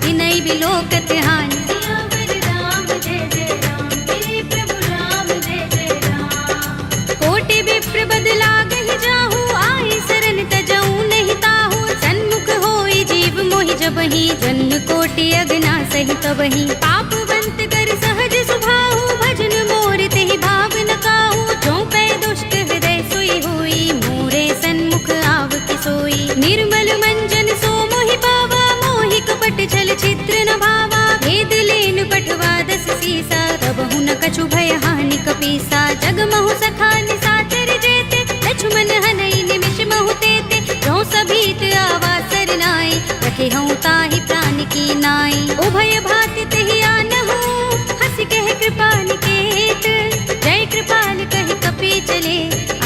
विनय बिलोकत हानि। सियावर राम जय जय राम, मेरे प्रभु राम जय जय राम। कोटि विप्र बदला गहि जाहू, आए शरण तजऊ नहीं ताहू। सन्मुख होई जीव मोहि जबहि, जन्म कोटि अगना सहि तबहि। पापवंत कर सहज सुभाहु, भजन मोर तेहि भाव न काहू। जो पै दुष्ट हृदय सोई होई, मोरे सन्मुख आव कि सोई। निर्मल मंजन सो मोहि पावा, मोहि कपट छल छिद्र न भावा। भेद लेन पठवा दस सीसा, तबहु न कछु भय हानि कपीसा। जगमहु सखा निशाचर जेते, लक्ष्मण हनई निमिष महु तेते। जो सभीत आवा सरनाई, रखे हूँ ताहि प्राण की नाई। उभय भाति तेहि आनहु, हंस कह कृपा निकेत। जय कृपाल कहि कपि चले,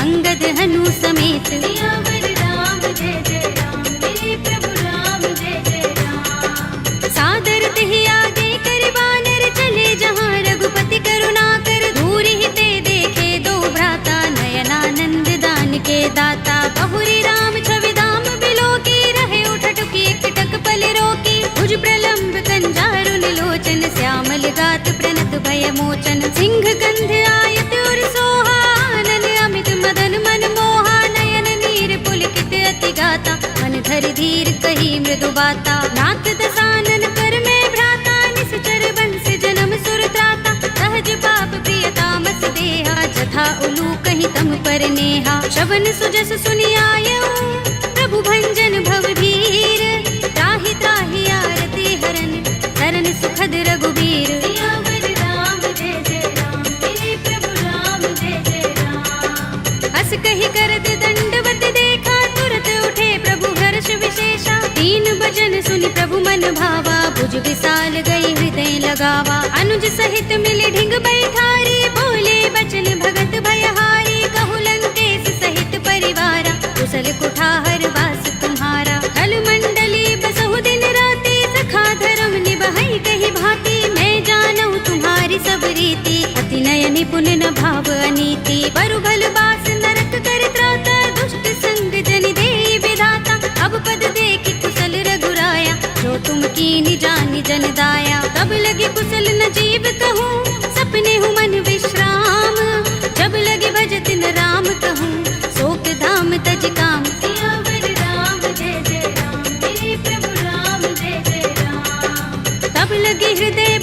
अंगद हनु समेत। सियावर राम जय जय राम, मेरे प्रभु राम जय जय राम। सादर तेहि आगे कर बानर, चले जहाँ रघुपति करुणा कर। दूरि ही ते देखे दो भ्राता, नयनानंद दान के दाता। बहुरी राम छवि धाम बिलो की, रहे उठटुकी एकटक पल रोकी। भुज प्रलंब कंजारुन लोचन, श्यामल गात प्रणत भय मोचन। सिंह गंध आयत उर सोहा, आनन अमित मदन मन मोहा। नयन नीर पुलकित अति गाता, मन धरि धीर कही मृदु बाता। नाथ दसानन कर में भ्राता, निश्चर बंस जन्म सुर त्राता। सहज पाप प्रिय तामस देहा, जथा उलू कहीं तम पर नेहा। श्रवण सुजस सुनि आयऊ, प्रभु भंजन भव भीर। त्राहि त्राहि आरती हरन, शरण सुखद रघुबीर। सियावर राम जय जय राम, मेरे प्रभु राम जय जय राम। हस कहि करत दंडवत देखा, तुरत उठे प्रभु हर्ष विशेषा। तीन भजन सुनि प्रभु मन भावा, भुज विशाल गई हृदय लगावा। अनुज सहित मिले ढिंग बैठारी, बोले बचन भगत भयहारी। कहु लंकेश सहित परिवारा, कुशल कुठार वास तुम्हारा। कल मंडली बसहु दिन राति, सखा धर्म निबहै कहि भांति। मैं जानहु तुम्हारी सब रीति, अति नय निपुण न भाव अनीति। बरु भल बास नरक कर त्राता, दुष्ट संग जनि देई विधाता। अब पद देखि कुशल रघुराया, जो तुम कीनि जानि जन दाया। तब लगे कुशल न जीव कहूँ, सपने हूँ मन विश्राम। जब लगे भजत न राम कहूँ, शोक धाम तज काम। सियावर राम जय जय राम, मेरे प्रभु राम जय जय राम। तब लगे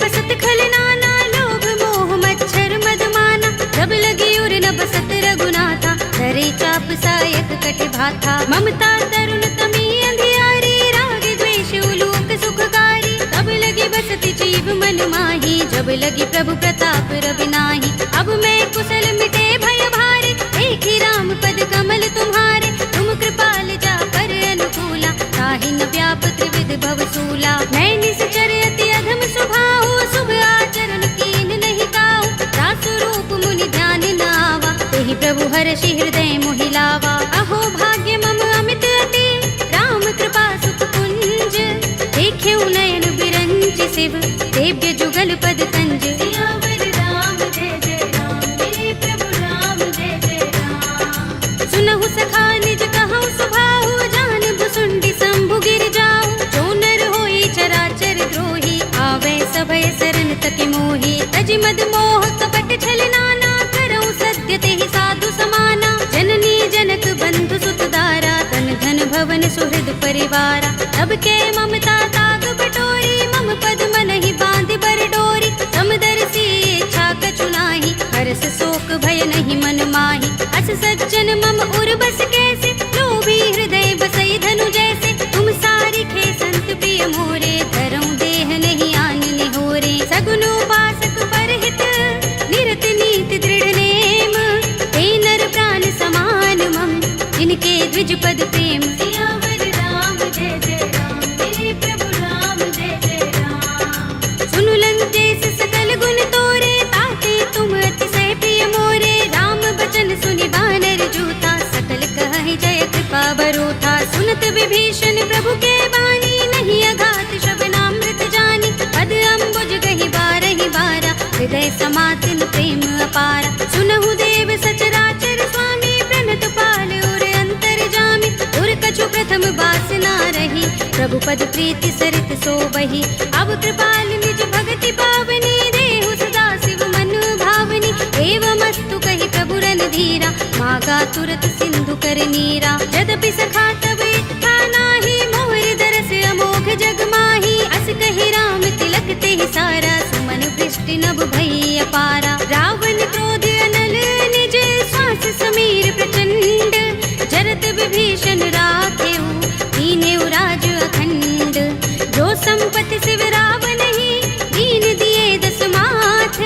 बसत खल नाना, लोभ मोह मच्छर मदमाना। जब लगी उर न बसत रघुनाथा, धरे चाप सायक कट भाथा। ममता तरुण तमी अंधियारी, राग द्वेष उलूक सुखकारी। तब लगी बसती जीव मन माही, जब लगी प्रभु प्रताप रवि नाही। अब मैं कुशल मिटे भय भारे, देखी राम पद कमल तुम्हारे। तुम कृपाल जा पर अनुकूला, ताहि न व्याप त्रिविध भवसूला। मैं निश्चर अति अधम स्वभाव, शुभ आचरण कीन नहीं काहू। दासु रूप मुनि ध्यान न आवा, तेहि प्रभु हर्षि हृदय मोहि लावा। अहो भाग्य मम अमित अति, राम कृपा सुख कुंज। देखेउ नयन बिरंच शिव, देव्य जुगल पद कंज। सियावर राम जय जय राम, मेरे प्रभु राम जय जय राम। सुनहु सखा निज कहु सुभाहु, जान भुसुंडी शंभु गिर जाऊ। जो नर होई चराचर द्रोही, आवे सभय शरण तक मोही। तज मद मोह कपट छल नाना, करऊं सत्य तेहि साधु समाना। जननी जनक बंधु सुत दारा, तन धन भवन सुहृद परिवारा। तब के ममता ताग बटोरी, मम पद मनहि बांधि बर डोरी। समदर्शी इच्छा कछु नाही, हर्ष शोक भय नहीं मन माही। अस सज्जन मम उर बस कैसे, लोभी हृदय बसई धनु जैसे। तुम सारिखे संत प्रिय मोरे, धरऊं देह नहीं आन निहोरे। सगुन उपासक परहित, निरत नीति दृढ़ नेम। हे नर प्राण समान मम, जिनके द्विज पद प्रेम। सियावर राम जय जय राम, मेरे प्रभु राम जय जय राम। सुनु लंकेश सकल गुण तोरे, ताते तुम अतिशय प्रिय मोरे। राम बचन सुनि बानर जूथा, सकल कहहि जय कृपा बरूथा। सुनत विभीषण प्रभु के बानी, नहीं अघात श्रवणामृत जानी। पद अम्बुज गहि बारहि बारा, हृदय समातिन प्रेम अपारा। सुनहु देव सचराचर स्वामी, प्रणत पाल उर अंतर जामी। उर कछु प्रथम बासना रही, प्रभु पद प्रीति सरित सोबहि। अब कृपाल निज भगति पावनी, देहु सदा शिव मन भावनी। एवमस्तु कहि प्रभु रणधीरा, मागा तुरत सिंधु कर नीरा। यद्यपि सखा तब इच्छा नाही, मोर दरस अमोघ जग माही। अस कहि राम तिलक तेहि सारा, सुमन वृष्टि नभ भई अपारा। रावण क्रोध अनल निज, श्वास समीर प्रचंड। जरत विभीषण राखेउ, दीनेउ राज अखंड। जो संपत्ति शिव रावण ही, दीन दिए दस माथ।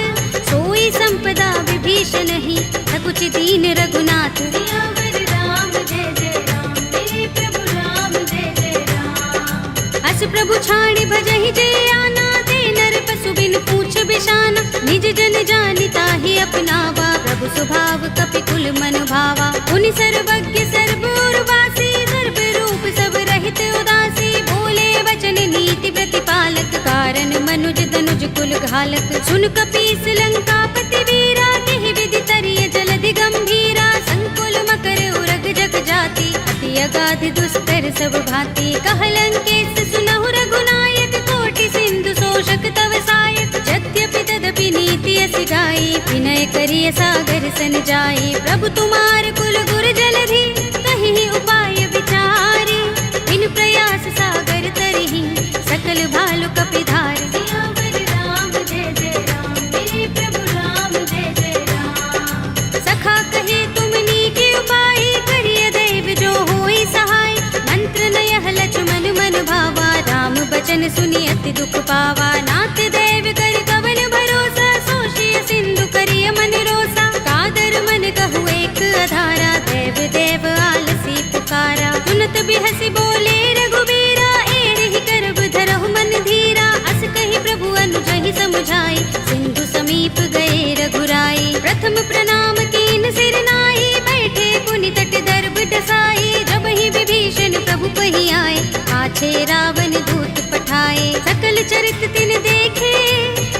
सोई संपदा विभीषण ही, सकुच दीन रघुनाथ। सियावर राम जय जय राम, मेरे प्रभु राम जय जय राम। अस प्रभु छाड़ भजहि जय आना, ते नर पशु बिन पूछ बिशाना। निज जन जानि ताहि अपनावा, प्रभु स्वभाव कपि कुल मन भावा। उनि सर्वज्ञ सर्व उर्वासी, सर्व रूप सब रहित उदासी। बोले वचन नीति प्रतिपालक, कारण मनुज तनुज कुल घालक। सुन कपीस लंकापति वीरा, केहि विधि तरिय जलधि गंभीरा। संकुल मकर उरग जग जाति, अति अगाध दुस्तर सब भांति। कहलंकेश सुनहु रघुनायक, कोटि सिंधु शोषक तव सायक। यद्यपि तदपि नीति अस गाई, विनय करिय सागर सन जाई। प्रभु तुम्हार कुल गुर जलधि, कहि उपाय विचारी। बिन प्रयास सागर तरहि, सकल भालु कपिधार। सियावर राम जय जय राम, मेरे प्रभु राम जय जय राम। सखा कहे तुम नीके उपाय, करिय दैव जो होई सहाय। मंत्र नयह लक्ष्मण मन भावा, राम बचन सुनि अति दुख पावा। नाथ देव कर कवन भरोसा, सोषिय सिंधु करिय मन रोसा। कादर मन कहु एक अधारा, देव देव आलसी पुकारा। सुनत बिहसि बोले रघुबीरा, एहि करब धरहु मन धीरा। अस कहि प्रभु अनुजहि समुझाई, सिंधु समीप गए रघुराई। प्रथम प्रणाम कीन सिर नाई, बैठे पुनि तट दर्भ डसाई। जब ही विभीषण प्रभु पहि आए, आछे रावण दूत पठाए। सकल चरित तिन देखे,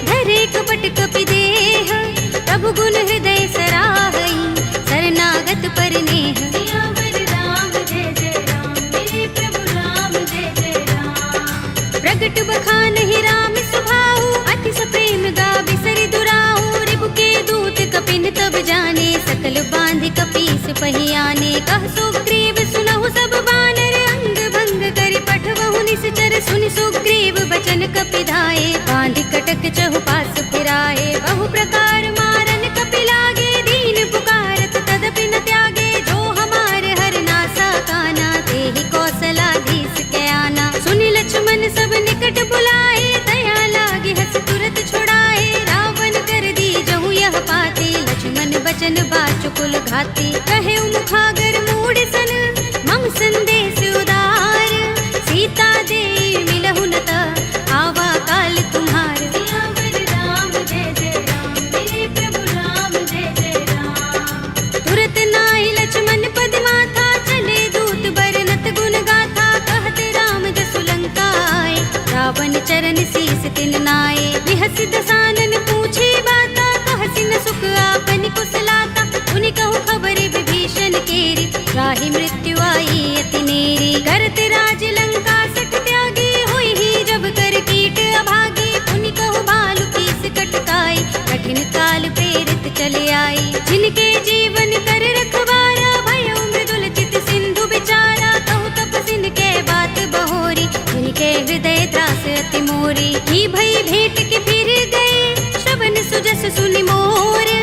धरे कपट कपि देह। प्रभु गुण हृदय सराहई, शरणागत पर नेह। सियावर राम जय जय राम, मेरे प्रभु राम जय जय राम। प्रगट बखान ही राम सुभाऊ, अति सप्रेम गावि सरि दुराऊ। रिपु के दूत कपिन तब जाने, सकल बांधि कपीस पहि आने। कह सुग्रीव सुनहु सब बानर, अंग भंग करि पठवहु निश्चर। सुनि सुग्रीव बचन कपिधाए, बांध कटक चहुपास फिराए। बहु प्रकार मारन कपि लागे, दीन पुकारत तदपि न त्यागे। जो हमारे हर नासा काना, तेहि कौशलाधीश के आना। सुनि लक्ष्मण सब निकट बुलाए, दया लागे हस तुरत छुड़ाए। रावण कर दी जहु यह पाती, लक्ष्मण बचन बाचुकुल घाती। कहे मुखागर मूढ़ सन, मम संदेश उदार। सीता दे मिलहु न त, आवा काल तुम्हार। सियावर राम जय जय राम, मेरे प्रभु राम जय जय राम। तुरत नाहि लक्ष्मण पद माथा, चले दूत बरनत गुण गाथा। कहत राम जसु लंका आए, रावण चरण शीस तिन नाए। बिहसि दसानन पूछे बाता, कहसि न सुख आपन कुशलाता। उनि कहु खबर विभीषण केरी, राहि मृत्यु आई अति नेरी। करत राज लंका सठ त्यागी, होई ही जब कर कीट अभागी। उनि कहु भालु कीस कटकाई, कठिन काल प्रेरित चले आई। जिनके जीवन कर रखवारा, भयो मृदुल चित सिंधु बिचारा। कहु तपसिन के बात बहोरी, जिनके हृदय त्रास अति मोरी। की भई भेंट के फिर गए, श्रवण सुजस सुनि मोर।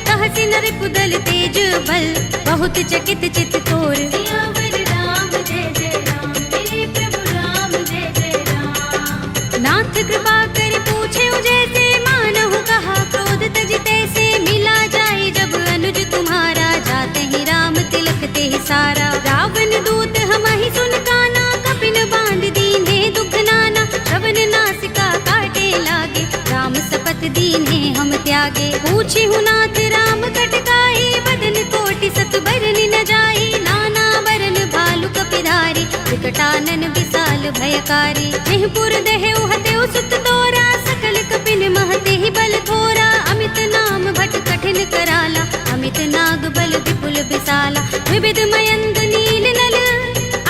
कहसि नर कुदल तेज बल, बहुत चकित चित तोर। सियावर राम जय जय राम, मेरे प्रभु राम जय जय राम। नाथ कृपा कर पूछे जैसे, मानहु कहा क्रोध तज तैसे। मिला जाए जब अनुज तुम्हारा, जाते ही राम तिलक ते सारा। रावण दूत हमहि सुन काना, कपिन बांध दीन्हे दुख नाना। श्रवण नासिका काटे लागे, राम सपत दीन्हे हम त्यागे। पूछिहु नाथ राम कटकाई, बदन कोटि सत बरनि न जाई। नाना बरन भालु कपिधारी, विकटानन विशाल भयकारी। जेहपुर देहु हतेउ सुत तोरा, सकल कपिन महते ही बल थोरा। अमित नाम भट कठिन कराला, अमित नाग बल विपुल विशाला। विविध मयंग नील नल,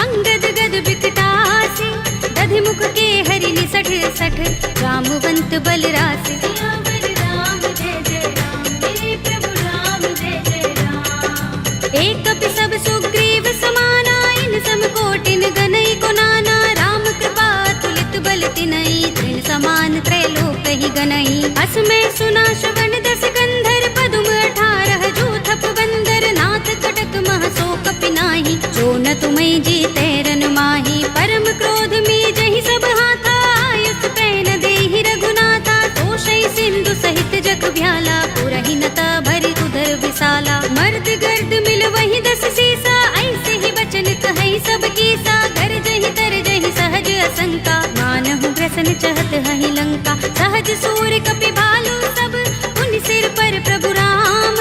अंगद गद विकटासी। दधि मुख के हरि निसठ सठ, रामवंत बल रासि। सियावर राम जय जय राम, मेरे प्रभु राम जय जय राम। एक कपि सब सुग्रीव समाना, इन सम कोटिन गनई को नाना। राम कृपा तुलित बल तिनई, तृण समान त्रैलोक ही गनई। अस में सुना श्रवण दस कंधर, पदुम 18 जूथप बंदर। नाथ कटक मह सो कपि नाही, जो न तुम्हें जीते रन माही। परम क्रोध में जहि सब हाथा, आयुष पैन देहि रघुनाथा। तोषै सिंधु सहित जग भ्याला, पुरहि नता भरि उदर विशाला। मर्द गर्द मिल वही 10 सीसा, ऐसे ही बचन कहै सब कीसा। गरजहि तरजहि सहज असंका, मानहु ग्रसन चहत हहि लंका। सहज सूर कपि भालु सब, उन सिर पर प्रभु राम।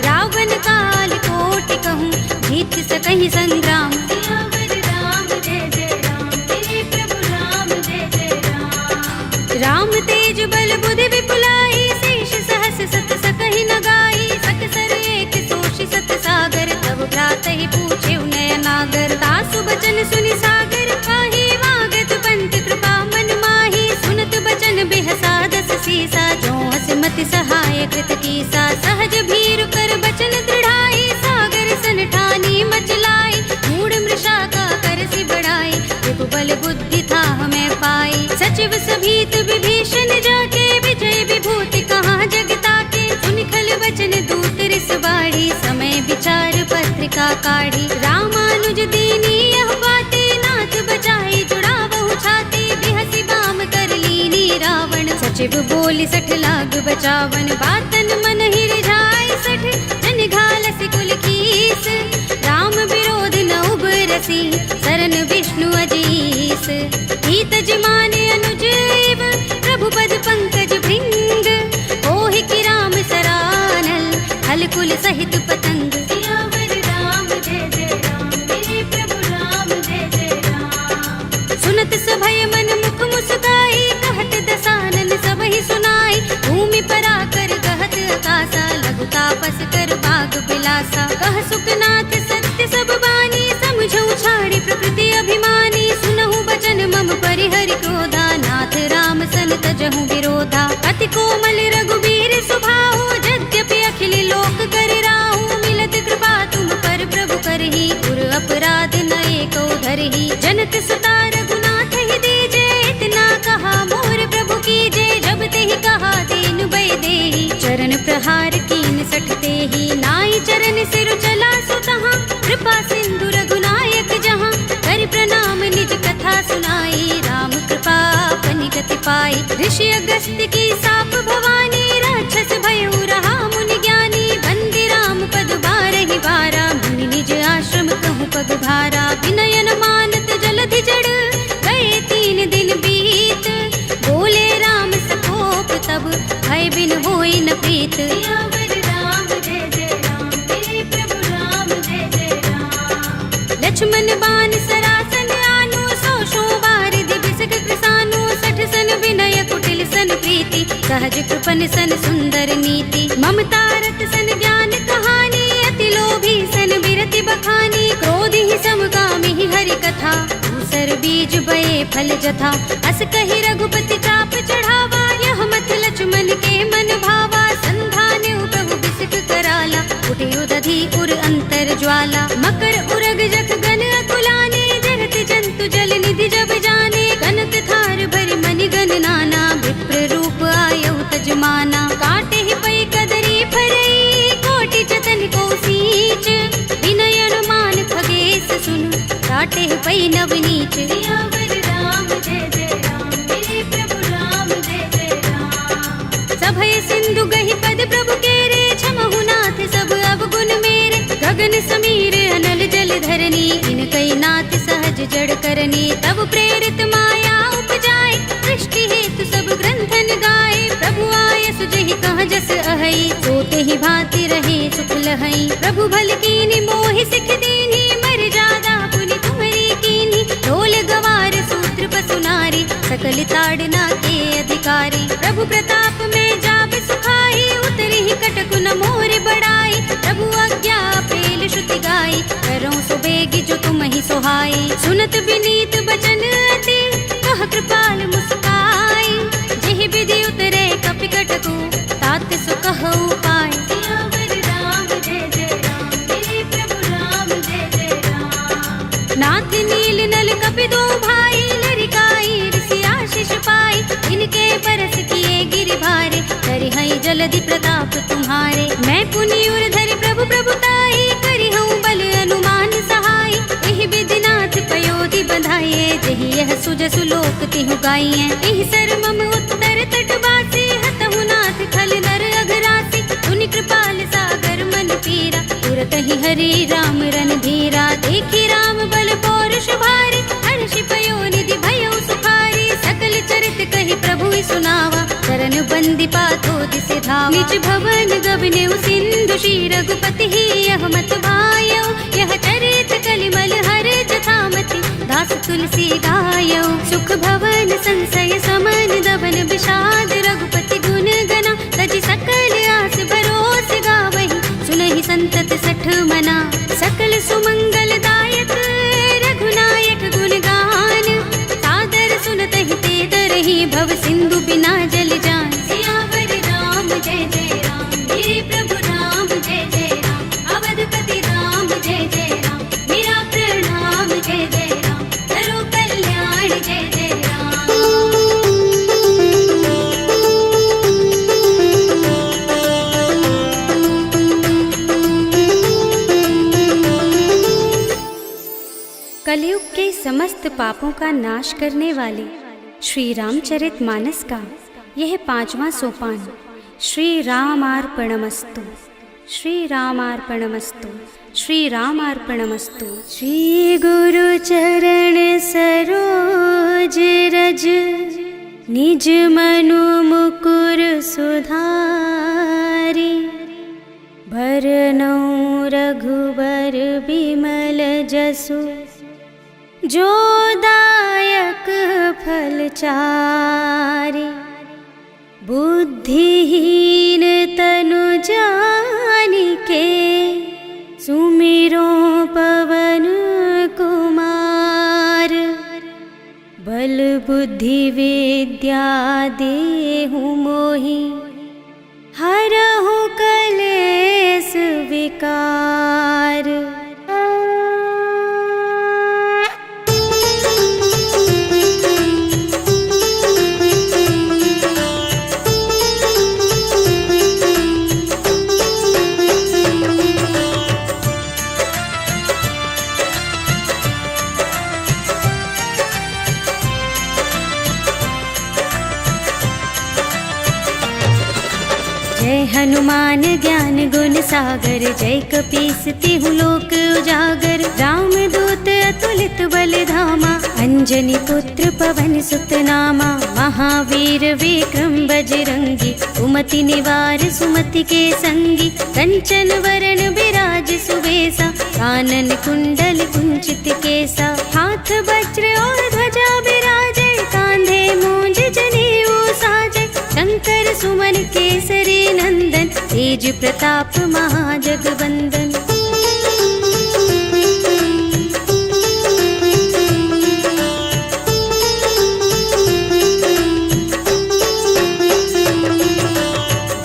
रावण काल कोटि कहूँ, जीत सकहि संग्राम। सियावर राम जय जय राम, मेरे प्रभु राम जय जय राम। राम तेज बल बुद्धि विपुलाई, शेष सहस सत सकहि न गाई। सकसर एक सोषि सत सागर, तब भ्रातहि पूछे नय नागर। तासु बचन सुनि सागर, पाहि वागत पंत कृपा मन माही। सुनत बचन बिहसा 10 सीसा, जो हस मति सहाय कृत कीसा। सहज भीरु कर बचन दृढ़ाई, सागर सन ठानी मचलाई। मूढ़ मृषा का करसि बढ़ाई, विभु बल बुद्धि था हमें पाई। सचिव सभीत विभीषण जाके, विजय विभूति कहाँ जगता के। सुनि खल बचन दूत रिस बाढ़ी, समय विचार पत्रिका काढ़ी। रामानुज दीनी यह बातें, नाथ बचाई जुड़ावहु छाती। बिहसि बाम कर लीनी रावण, सचिव बोली 60 लाग बचावन। बातन मन ही रिझाई 60, जन घालसि कुल कीस। राम विरोध न उबरसी, सरन विष्णु अजीस। हित जमाने अनुज एव, प्रभु पद पंकज भृंग। ओहि कि राम सरानल, हल कुल सहित पतंग। सियावर राम जय जय राम, मेरे प्रभु राम जय जय राम। सुनत सभय मन मुख मुस्काई, कहत दसानन सबहि सुनाई। भूमि पराकर गहत आकाशा, लघु तापस कर बाग बिलासा। कह सुखनाथ सत्य सब बानी, समझौ छाड़ी प्रकृति अभिमानी। सुनहु बचन मम परिहरि क्रोधा, नाथ राम सन तजहु विरोधा। अति कोमल रघुबीर सुभाहु, यद्यपि अखिल लोक कर राहु। मिलत कृपा तुम पर प्रभु करही, पुर अपराध न एको धरही। जनत सुता रघुनाथ ही दीजे, इतना कहा मोर प्रहार कीन सठते ही नाई चरण सिर चला सुतहाँ कृपा सिंधु रघुनायक जहाँ कर प्रणाम निज कथा सुनाई राम कृपा अपनी गति पाई ऋषि अगस्त्य की साप भवानी राक्षस भयउ रहा मुनि ज्ञानी बंदी राम पद बारहि बारा मुनि निज आश्रम कहूँ पग भारा विनयन मानत जलधि जड़ गए 3 दिन बीत बोले राम सकोप तब भय बिन होई न प्रीत सियावर राम जय जय राम मेरे प्रभु राम जय जय राम लक्ष्मण बाण सरासन आनु सौ बारिधि बिसक कृसानु सठ सन विनय कुटिल सन प्रीति सहज कृपन सन सुंदर नीति ममता रत सन ज्ञान कहानी अति लोभी सन बिरति बखानी क्रोध ही समगामी ही हरि कथा दूसर बीज बये फल जथा अस कहि रघुपति चाप चढ़ावा यह मत लक्ष्मण के मन भावा संधान प्रभु बिसक कराला उठे उदधि उर अंतर ज्वाला मकर उरग जख गन अकुलाने जरत जंतु जल निधि जब जाने कनक थार भरि मनि गन नाना विप्र रूप आयु तजमाना काटे ही पै कदरी फरई कोटि जतन को सींच विनय अनुमान खगेश सुन काटे ही पै नवनीच सियावर राम जय जय राम मेरे प्रभु राम जय जय राम सभय सिंधु गहि पद प्रभु केरे छमहु नाथ सब अवगुण मेरे गगन समीर अनल जल धरनी इन कई नाथ सहज जड़ करनी तब प्रेरित माया उपजाए सृष्टि हेतु सब ग्रंथन गाए प्रभु आय सुजहि कह जस अहै सोते ही भांति रहे सुख लहै प्रभु भल कीनि मोहि सिख दीन्ही मर जादा पुनि तुम्हरी कीन्ही ढोल गवार सूत्र पसु नारी सकल ताड़ना के अधिकारी प्रभु प्रताप में जाप सुखाई उतरी ही कटकु न मोर बढ़ाई प्रभु आज्ञा पेल श्रुति गाई करो सुबेगी जो तुम ही सोहाई सुनत विनीत बचन अति कह कृपाल मुस्काई जिहि विधि उतरे कपि कटकु तात सु कहु पाय सियावर राम जय जय राम मेरे प्रभु राम जय जय राम नाथ नील नल कपि दो भाई लरिकाई ऋषि आशीष पाई इनके बरस किए गिरि भारे करि हई जलधि प्रताप तुम्हारे मैं पुनि उर धरि प्रभु प्रभुताई करि हूँ बल अनुमान सहाय एहि विधि नाथ पयोधि बंधाइए जहि यह सुजसु लोक तिहु गाइए एहि सर मम उत्तर तट बासी हतहु नाथ खल नर अघरासी तुनि कृपाल सागर मन पीरा तुरत ही हरि राम रन धीरा देखी राम बल पौरुष भारी हर्षि पयो निधि भयो सुखारी सकल चरित कहि प्रभु सुनावा चरण बंदी पाथो दिसे धावा निज भवन गबने सिंधु श्री रघुपति ही यह मत भायो यह चरित कलिमल हर जथामति दास तुलसी गायो सुख भवन संशय समन दबन विषाद रघुपति गुण गना तजि सकल आस भरोस गावहि सुनहि संतत सठ मना सकल सुमंगल दायक रघुनायक गुण गान सादर सुनत ही ते दरहि भव सिंधु बिना जल जान सियावर राम जय जय राम मेरे प्रभु राम जय जय राम अवधपति राम जय जय राम मेरा प्रणाम जय जय राम करो कल्याण जय जय राम कलयुग के समस्त पापों का नाश करने वाले श्री रामचरितमानस का यह 5वां सोपान श्री रामार्पणमस्तु श्री रामार्पणमस्तु श्री रामार्पणमस्तु श्री गुरु चरण सरोज रज निज मनु मुकुर सुधारी भरनौ रघुबर बिमल जसु जो दायक फल चारि बुद्धिहीन तनु जानिके सुमिरो पवन कुमार बल बुद्धि विद्या देहु मोहि हरहु कलेस विकार जय हनुमान ज्ञान गुण सागर, जय कपीस तिहु लोक उजागर। राम दूत अतुलित बल धामा, अंजनी पुत्र पवन सुत नामा। महावीर विक्रम बजरंगी, कुमति निवार सुमति के संगी। कंचन वरण बिराज सुबेसा, कानन कुंडल कुंचित केसा। हाथ वज्र और ध्वजा बिराजे, कांधे मूंज जनेऊ साजे। शंकर सुमन केसरी नंदन, तेज प्रताप महाजगवंदन।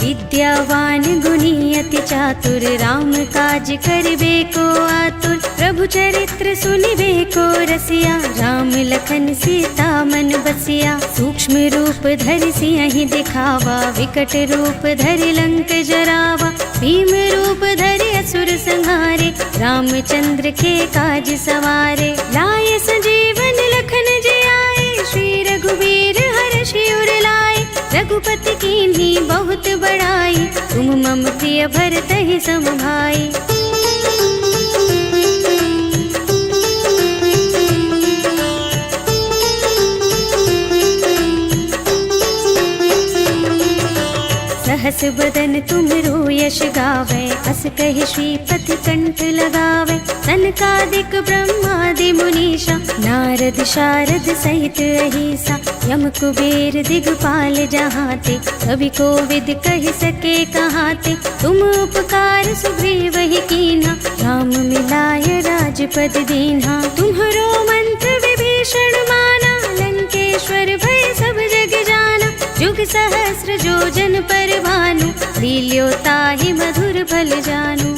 विद्यावान गुणी अति चातुर, राम काज करिबे को आतुर। प्रभु चरित्र सुनिबे को रसिया, राम लखन सीता मन बसिया। सूक्ष्म रूप धरि सियहि दिखावा, विकट रूप धरि लंक जरावा। भीम रूप धरि असुर संहारे, रामचंद्र के काज सवारे। लाए संजीवन लखन जियाए, श्री रघुवीर हर्षि उर लाए। रघुपति कीन्ही बहुत बड़ाई, तुम मम प्रिय भरतहि सम भाई। सहस बदन तुमरो यश गावे, अस कहि श्रीपति कंठ लगावे। सनकादिक ब्रह्मादि मुनीषा, नारद शारद सहित अहिसा। यम कुबेर दिगपाल जहाते, कवि कोविद कहि सके कहाते। तुम उपकार सुग्रीव ही कीन्हा, राम मिलाय राजपद दीन्हा। तुम्हरो मंत्र विभीषण माना, लंकेश्वर भय सब जग जाना। जुग सहस्र जो जन पर भानु, लील्यो ताहि मधुर फल जानू।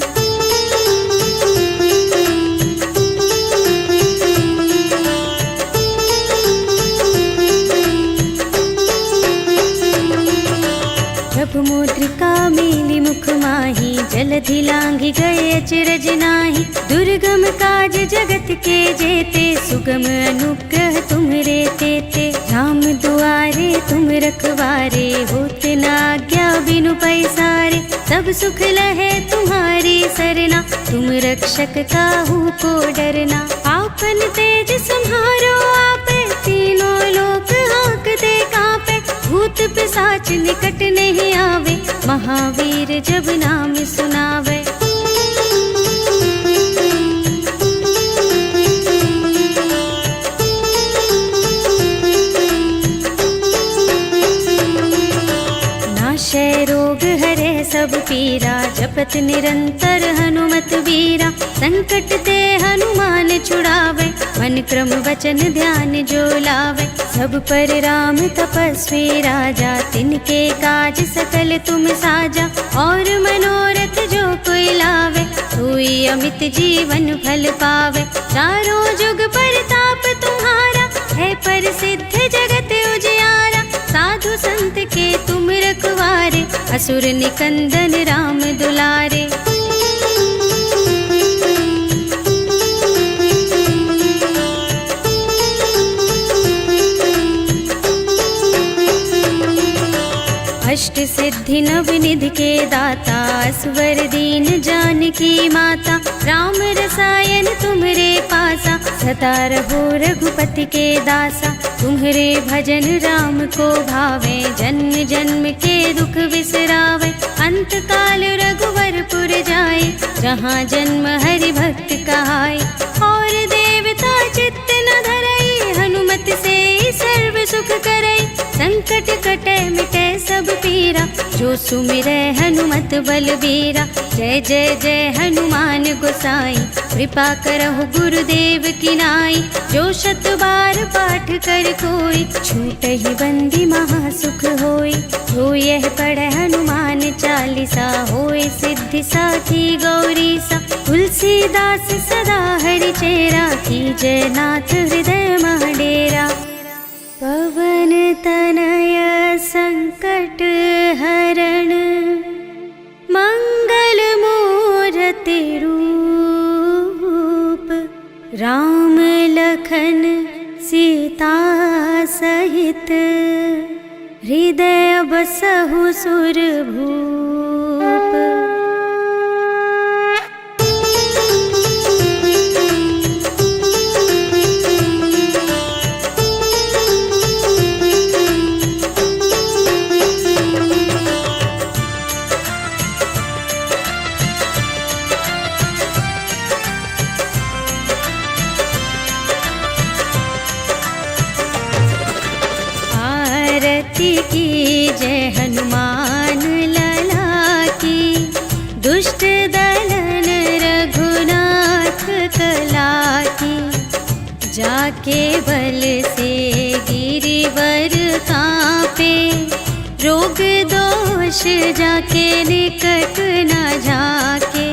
प्रभु मुद्रिका मेलि मुख माहि, जलधि लांघि गए अचरज नाहि। दुर्गम काज जगत के जेते, सुगम अनुग्रह तुम्हरे तेते। राम दुआरे तुम रखवारे, होत न आज्ञा बिनु पैसारे। सब सुख लहे तुम्हारी सरना, तुम रक्षक काहू को डरना। आपन तेज सम्हारो आपे, तीनों लोक हांकते कांपे। भूत पिशाच निकट नहीं आवे, महावीर जब नाम सुनावे। नाशय रोग हरे सब पीरा, जपत निरंतर हनुमत वीरा। संकट ते हनुमान छुड़ावे, मन क्रम वचन ध्यान जो लावे। सब पर राम तपस्वी राजा, तिनके काज सकल तुम साजा। और मनोरथ जो कोई लावे, सोई अमित जीवन फल पावे। चारों जुग परताप तुम्हारा, है प्रसिद्ध जगत उजियारा। साधु संत के तुम रखवारे, असुर निकंदन राम दुलारे। अष्ट सिद्धि नव निधि के दाता, असवर दीन जानकी माता। राम रसायन तुम्हरे पासा, सदा रहो रघुपति के दासा। तुम्हरे भजन राम को भावे, जन्म जन्म के दुख बिसरावे। अंत काल रघुवरपुर जाए, जहाँ जन्म हरि भक्त कहाए। और देवता चित्त न धरई, हनुमत से सर्व सुख करई। संकट कटे मिटे सब पीरा, जो सुमिरै हनुमत बलबीरा। जय जय जय हनुमान गोसाई, कृपा करहु गुरुदेव की नाई। जो शत बार पाठ कर कोई, छूटहि बंदी महासुख होई। जो यह पढ़े हनुमान चालीसा, होय सिद्धि साखी गौरीसा। तुलसीदास सदा हरि चेरा, कीजय नाथ हृदय मह डेरा। पवन तनय संकट हरण, मंगल मूरति रूप। राम लखन सीता सहित, हृदय बसहु सुरभूप। केवल से गिरिवर कांपे, रोग दोष जाके निकट न झाके।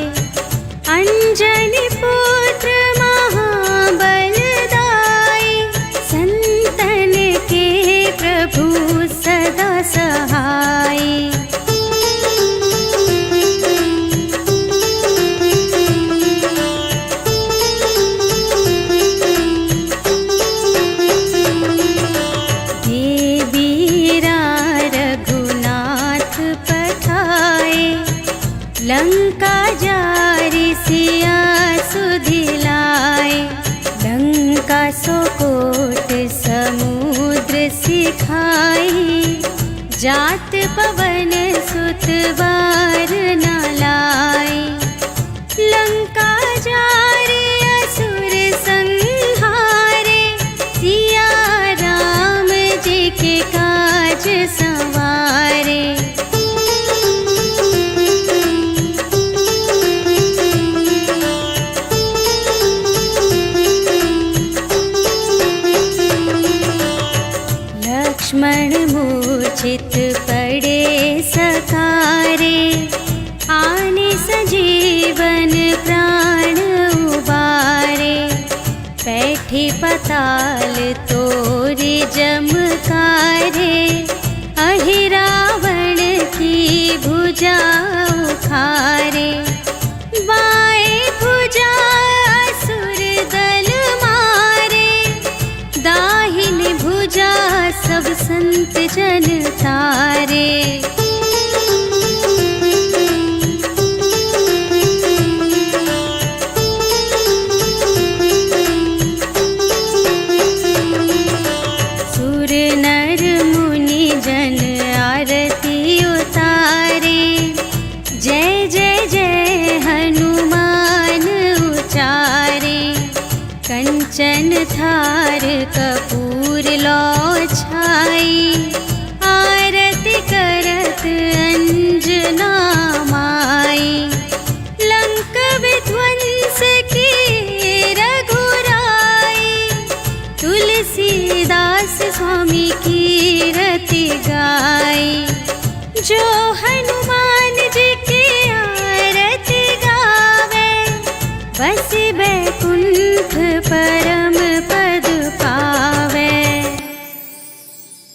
अंजनी पुत्र महाबलदाई, संतन के प्रभु सदा सहाय। लंका जारी सिया सुधिलाए, लंका सोकोट समुद्र सिखाई। जात पवन सुत बार न लाए, लंका जारी असुर संहारे। सिया राम जी के काज संवारे। लक्ष्मण मूर्छित पड़े सकारे, आने सजीवन प्राण उबारे। बैठी पताल तोरी जमकारे, अहि रावण की भुजा उखारे। बाएं भुजा असुर दल मारे, दाहिन भुजा सब संत जन तारे। सुर नर मुनि जन आरती उतारे, जय जय जय हनुमान उचारे। कंचन थार कपूर लो छाई, आरती करत अंजना माई। लंक विध्वंस की रघुराई, तुलसीदास स्वामी की रति गाई। जो